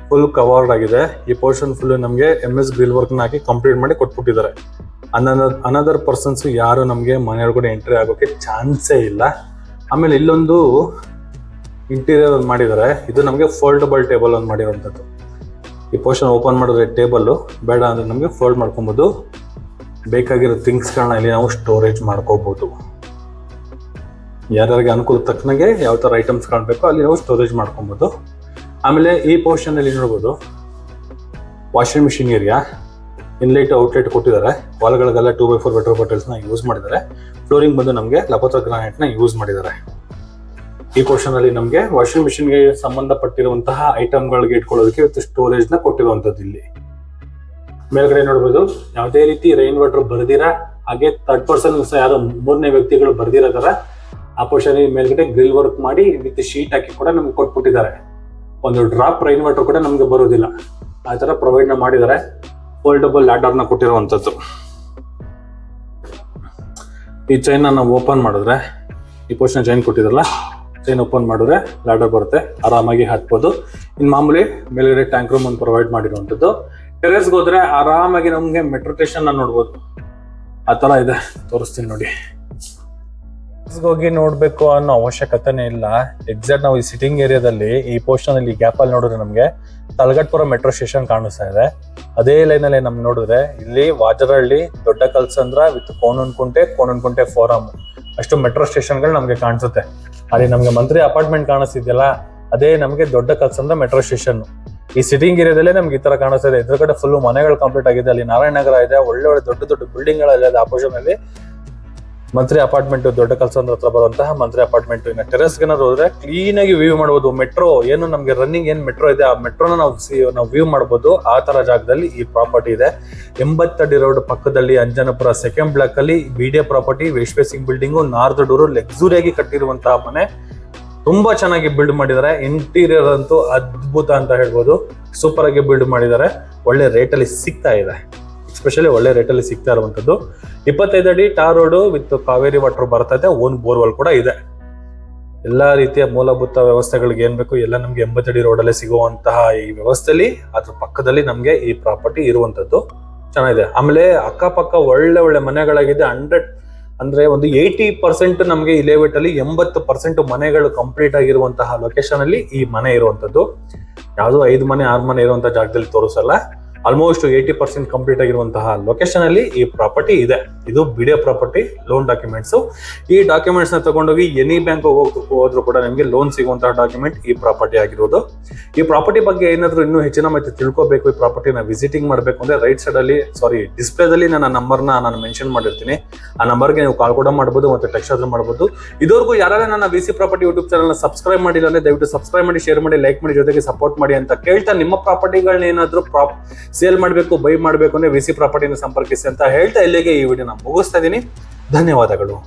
ಫುಲ್ ಕವರ್ಡ್ ಆಗಿದೆ. ಈ ಪೋರ್ಷನ್ ಫುಲ್ ನಮಗೆ MS ಗ್ರಿಲ್ ವರ್ಕ್ ನ ಹಾಕಿ ಕಂಪ್ಲೀಟ್ ಮಾಡಿ ಕೊಟ್ಬಿಟ್ಟಿದ್ದಾರೆ. ಅನದರ್ ಪರ್ಸನ್ಸ್ ಯಾರು ನಮಗೆ ಮನೆಯೊಳಗಡೆ ಎಂಟ್ರಿ ಆಗೋಕೆ ಚಾನ್ಸೇ ಇಲ್ಲ. ಆಮೇಲೆ ಇಲ್ಲೊಂದು ಇಂಟೀರಿಯರ್ ಒಂದು ಮಾಡಿದ್ದಾರೆ. ಇದು ನಮಗೆ ಫೋಲ್ಡಬಲ್ ಟೇಬಲ್ ಒಂದು ಮಾಡಿರುವಂಥದ್ದು. ಈ ಪೋರ್ಷನ್ ಓಪನ್ ಮಾಡಿದ್ರೆ ಟೇಬಲ್ ಬೇಡ ಅಂದ್ರೆ ನಮಗೆ ಫೋಲ್ಡ್ ಮಾಡ್ಕೊಬೋದು. ಬೇಕಾಗಿರೋ ಥಿಂಗ್ಸ್ಗಳನ್ನ ಇಲ್ಲಿ ನಾವು ಸ್ಟೋರೇಜ್ ಮಾಡ್ಕೋಬಹುದು. ಯಾರ್ಯಾರಿಗೆ ಅನುಕೂಲ ತಕ್ಕನಾಗೆ ಯಾವ ಥರ ಐಟಮ್ಸ್ ಕಾಣಬೇಕು ಅಲ್ಲಿ ನಾವು ಸ್ಟೋರೇಜ್ ಮಾಡ್ಕೊಬೋದು. ಆಮೇಲೆ ಈ ಪೋರ್ಷನ್ ಅಲ್ಲಿ ನೋಡ್ಬೋದು ವಾಷಿಂಗ್ ಮಿಷಿನ್ ಏರಿಯಾ, ಇನ್ಲೈಟ್ ಔಟ್ಲೆಟ್ ಕೊಟ್ಟಿದ್ದಾರೆ. ವಾಲ್ಗಳಿಗೆಲ್ಲ 2x4 ಬೆಟರ್ ಬಾಟಲ್ಸ್ ನ ಯೂಸ್ ಮಾಡಿದ್ದಾರೆ. ಫ್ಲೋರಿಂಗ್ ಬಂದು ನಮಗೆ ಲಪೋತ್ರ ಗ್ರಾನೈಟ್ ನ ಯೂಸ್ ಮಾಡಿದ್ದಾರೆ. ಈ ಪೋರ್ಷನ್ ಅಲ್ಲಿ ನಮಗೆ ವಾಷಿಂಗ್ ಮಿಷಿನ್ಗೆ ಸಂಬಂಧಪಟ್ಟಿರುವಂತಹ ಐಟಮ್ಗಳಿಗೆ ಇಟ್ಕೊಳ್ಳೋದಕ್ಕೆ ಇವತ್ತು ಸ್ಟೋರೇಜ್ ನ ಕೊಟ್ಟಿರುವಂತದ್ದು. ಇಲ್ಲಿ ಮೇಲ್ಗಡೆ ನೋಡ್ಬೋದು ಯಾವುದೇ ರೀತಿ ರೈನ್ ವಾಟರ್ ಬರ್ದಿರ, ಹಾಗೆ ಥರ್ಡ್ ಪರ್ಸನ್ ಯಾರೋ 3ನೇ ವ್ಯಕ್ತಿಗಳು ಬರ್ದಿರೋ ತರ ಆ ಪೋರ್ಷನ್ ಮೇಲ್ಗಡೆ ಗ್ರಿಲ್ ವರ್ಕ್ ಮಾಡಿ ವಿತ್ ಶೀಟ್ ಹಾಕಿ ಕೂಡ ನಮ್ಗೆ ಕೊಟ್ಬಿಟ್ಟಿದ್ದಾರೆ. ಒಂದು ಡ್ರಾಪ್ ರೈನ್ ವಾಟರ್ ಕೂಡ ನಮ್ಗೆ ಬರೋದಿಲ್ಲ, ಆ ತರ ಪ್ರೊವೈಡ್ ನ ಮಾಡಿದ್ದಾರೆ. ಫೋಲ್ಡಬಲ್ ಲ್ಯಾಡರ್ ನ ಕೊಟ್ಟಿರುವಂತದ್ದು. ಈ ಚೈನ್ ನಾವು ಓಪನ್ ಮಾಡಿದ್ರೆ, ಈ ಪೋರ್ಷನ್ ಚೈನ್ ಕೊಟ್ಟಿದ್ರಲ್ಲ, ಚೈನ್ ಓಪನ್ ಮಾಡಿದ್ರೆ ಲ್ಯಾಡರ್ ಬರುತ್ತೆ, ಆರಾಮಾಗಿ ಹಾಕ್ಬೋದು. ಇನ್ನು ಮಾಮೂಲಿ ಮೇಲ್ಗಡೆ ಟ್ಯಾಂಕ್ ರೂಮ್ ಒಂದು ಪ್ರೊವೈಡ್ ಮಾಡಿರುವಂತದ್ದು. ಟೆರೆಸ್ಗೆ ಹೋದ್ರೆ ಆರಾಮಾಗಿ ನಮ್ಗೆ ಮೆಟ್ರೋ ಸ್ಟೇಷನ್ ನೋಡ್ಬೋದು, ಆ ತರ ಇದೆ. ತೋರಿಸ್ತೀನಿ ನೋಡಿ. ಹೋಗಿ ನೋಡ್ಬೇಕು ಅನ್ನೋ ಅವಶ್ಯಕತೆನೇ ಇಲ್ಲ. ಎಕ್ಸಾಕ್ಟ್ ನಾವು ಈ ಸಿಟ್ಟಿಂಗ್ ಏರಿಯಾದಲ್ಲಿ ಈ ಪೋರ್ಷನ್ ಅಲ್ಲಿ ಗ್ಯಾಪ್ ಅಲ್ಲಿ ನೋಡಿದ್ರೆ ನಮ್ಗೆ ತಲಗಟ್ಪುರ ಮೆಟ್ರೋ ಸ್ಟೇಷನ್ ಕಾಣಿಸ್ತಾ ಇದೆ. ಅದೇ ಲೈನಲ್ಲಿ ನಮ್ಗೆ ನೋಡಿದ್ರೆ ಇಲ್ಲಿ ವಾಜರಹಳ್ಳಿ, ದೊಡ್ಡ ಕಲ್ಸಂದ್ರ ವಿತ್ ಕೋಣನಕುಂಟೆ ಫೋರಂ ಅಷ್ಟು ಮೆಟ್ರೋ ಸ್ಟೇಷನ್ಗಳು ನಮ್ಗೆ ಕಾಣಿಸುತ್ತೆ. ಅಲ್ಲಿ ನಮ್ಗೆ ಮಂತ್ರಿ ಅಪಾರ್ಟ್ಮೆಂಟ್ ಕಾಣಿಸ್ತಿದ್ಯಲ್ಲ, ಅದೇ ನಮಗೆ ದೊಡ್ಡ ಕಲ್ಸಂದ್ರ ಮೆಟ್ರೋ ಸ್ಟೇಷನ್. ಈ ಸಿಟಿಂಗ್ ಏರಿಯಾದಲ್ಲೇ ನಮ್ಗೆ ಈ ತರ ಕಾಣಿಸ್ತಾ ಇದೆ. ಎದುರುಗಡೆ ಫುಲ್ ಮನೆಗಳು ಕಂಪ್ಲೀಟ್ ಆಗಿದೆ. ಅಲ್ಲಿ ನಾರಾಯಣ ನಗರ ಇದೆ, ಒಳ್ಳೆ ದೊಡ್ಡ ಬಿಲ್ಡಿಂಗ್ ಗಳಿದೆ. ಆಪೋಸಿಟ್ ನಲ್ಲಿ ಮಂತ್ರಿ ಅಪಾರ್ಟ್ಮೆಂಟ್, ದೊಡ್ಡ ಕಲ್ಸಂದ್ರ ಹತ್ರ ಬರುವಂತಹ ಮಂತ್ರಿ ಅಪಾರ್ಟ್ಮೆಂಟ್. ಇನ್ನು ಟೆರೆಸ್ ಏನಾದ್ರು ಹೋದ್ರೆ ಕ್ಲೀನ್ ಆಗಿ ವ್ಯೂ ಮಾಡಬಹುದು. ಮೆಟ್ರೋ ಏನು ನಮ್ಗೆ ರನ್ನಿಂಗ್ ಏನ್ ಮೆಟ್ರೋ ಇದೆ, ಆ ಮೆಟ್ರೋನ ನಾವು ವ್ಯೂ ಮಾಡಬಹುದು. ಆ ತರ ಜಾಗದಲ್ಲಿ ಈ ಪ್ರಾಪರ್ಟಿ ಇದೆ. 80 ಅಡಿ ರೋಡ್ ಪಕ್ಕದಲ್ಲಿ ಅಂಜನಪುರ ಸೆಕೆಂಡ್ ಬ್ಲಾಕ್ ಅಲ್ಲಿ BDA property, west facing building, north door, ಲಕ್ಸುರಿಯಾಗಿ ಕಟ್ಟಿರುವಂತಹ ಮನೆ. ತುಂಬಾ ಚೆನ್ನಾಗಿ ಬಿಲ್ಡ್ ಮಾಡಿದ್ದಾರೆ. ಇಂಟೀರಿಯರ್ ಅಂತೂ ಅದ್ಭುತ ಅಂತ ಹೇಳ್ಬೋದು. ಸೂಪರ್ ಆಗಿ ಬಿಲ್ಡ್ ಮಾಡಿದ್ದಾರೆ. ಒಳ್ಳೆ ರೇಟ್ ಅಲ್ಲಿ ಸಿಗ್ತಾ ಇದೆ, ಎಸ್ಪೆಷಲಿ ಒಳ್ಳೆ ರೇಟ್ ಅಲ್ಲಿ ಸಿಗ್ತಾ ಇರುವಂತದ್ದು. 25 ಅಡಿ tar road with Kaveri water ಬರ್ತಾ ಇದೆ. ಓನ್ ಬೋರ್ವೆಲ್ ಕೂಡ ಇದೆ. ಎಲ್ಲಾ ರೀತಿಯ ಮೂಲಭೂತ ವ್ಯವಸ್ಥೆಗಳಿಗೆ ಏನ್ ಬೇಕು ಎಲ್ಲ ನಮ್ಗೆ 80 ಅಡಿ ರೋಡ್ ಅಲ್ಲೇ ಸಿಗುವಂತಹ ಈ ವ್ಯವಸ್ಥೆಯಲ್ಲಿ ಅದ್ರ ಪಕ್ಕದಲ್ಲಿ ನಮ್ಗೆ ಈ ಪ್ರಾಪರ್ಟಿ ಇರುವಂತದ್ದು ಚೆನ್ನಾಗಿದೆ. ಆಮೇಲೆ ಅಕ್ಕಪಕ್ಕ ಒಳ್ಳೆ ಮನೆಗಳಾಗಿದೆ. 100 ಅಂದ್ರೆ ಒಂದು 80% ನಮ್ಗೆ ಈ ಲೇಔಟ್ ಅಲ್ಲಿ 80% ಮನೆಗಳು ಕಂಪ್ಲೀಟ್ ಆಗಿರುವಂತಹ ಲೊಕೇಶನ್ ಅಲ್ಲಿ ಈ ಮನೆ ಇರುವಂತದ್ದು. ಯಾವ್ದು 5 ಮನೆ 6 ಮನೆ ಇರುವಂತಹ ಜಾಗದಲ್ಲಿ ತೋರಿಸಲ್ಲ. ಆಲ್ಮೋಸ್ಟ್ 80% ಕಂಪ್ಲೀಟ್ ಆಗಿರುವಂತಹ ಲೊಕೇಶನ್ ಅಲ್ಲಿ ಈ ಪ್ರಾಪರ್ಟಿ ಇದೆ. ಇದು BDA ಪ್ರಾಪರ್ಟಿ ಲೋನ್ ಡಾಕ್ಯುಮೆಂಟ್ಸ್. ಈ ಡಾಕ್ಯುಮೆಂಟ್ಸ್ ನ ತಗೊಂಡೋಗಿ ಎನಿ ಬ್ಯಾಂಕ್ ಹೋದ್ರು ಕೂಡ ನಿಮಗೆ ಲೋನ್ ಸಿಗುವಂತಹ ಡಾಕ್ಯುಮೆಂಟ್ ಈ ಪ್ರಾಪರ್ಟಿ ಆಗಿರೋದು. ಈ ಪ್ರಾಪರ್ಟಿ ಬಗ್ಗೆ ಏನಾದ್ರು ಇನ್ನೂ ಹೆಚ್ಚಿನ ಮಾಹಿತಿ ತಿಳ್ಕೋಬೇಕು, ಈ ಪ್ರಾಪರ್ಟಿನ ವಿಸಿಟಿಂಗ್ ಮಾಡಬೇಕು ಅಂದ್ರೆ ರೈಟ್ ಸೈಡ್ ಅಲ್ಲಿ ಡಿಸ್ಪ್ಲೇದಲ್ಲಿ ನನ್ನ ನಂಬರ್ನ ನಾನು ಮೆನ್ಷನ್ ಮಾಡಿರ್ತೀನಿ. ಆ ನಂಬರ್ಗೆ ನೀವು ಕಾಲ್ ಕೂಡ ಮಾಡಬಹುದು ಮತ್ತೆ ಟೆಕ್ಸ್ಟ್ ಆದ್ರೂ ಮಾಡಬಹುದು. ಇದುವರೆಗೂ ಯಾರು ನನ್ನ VC property YouTube channel subscribe ಮಾಡಿಲ್ಲ ಅಂದ್ರೆ ದಯವಿಟ್ಟು ಸಬ್ಸ್ಕ್ರೈಬ್ ಮಾಡಿ, ಶೇರ್ ಮಾಡಿ, ಲೈಕ್ ಮಾಡಿ, ಜೊತೆಗೆ ಸಪೋರ್ಟ್ ಮಾಡಿ ಅಂತ ಕೇಳ್ತಾ, ನಿಮ್ಮ ಪ್ರಾಪರ್ಟಿಗಳನ್ನ ಏನಾದ್ರು ಸೇಲ್ ಮಾಡಬೇಕು, ಬೈ ಮಾಡಬೇಕು ಅಂದ್ರೆ VC ಪ್ರಾಪರ್ಟಿನ ಸಂಪರ್ಕಿಸಿ ಅಂತ ಹೇಳ್ತಾ ಇಲ್ಲಿಗೆ ಈ ವಿಡಿಯೋನ ಮುಗಿಸ್ತಾ ಇದ್ದೀನಿ. ಧನ್ಯವಾದಗಳು.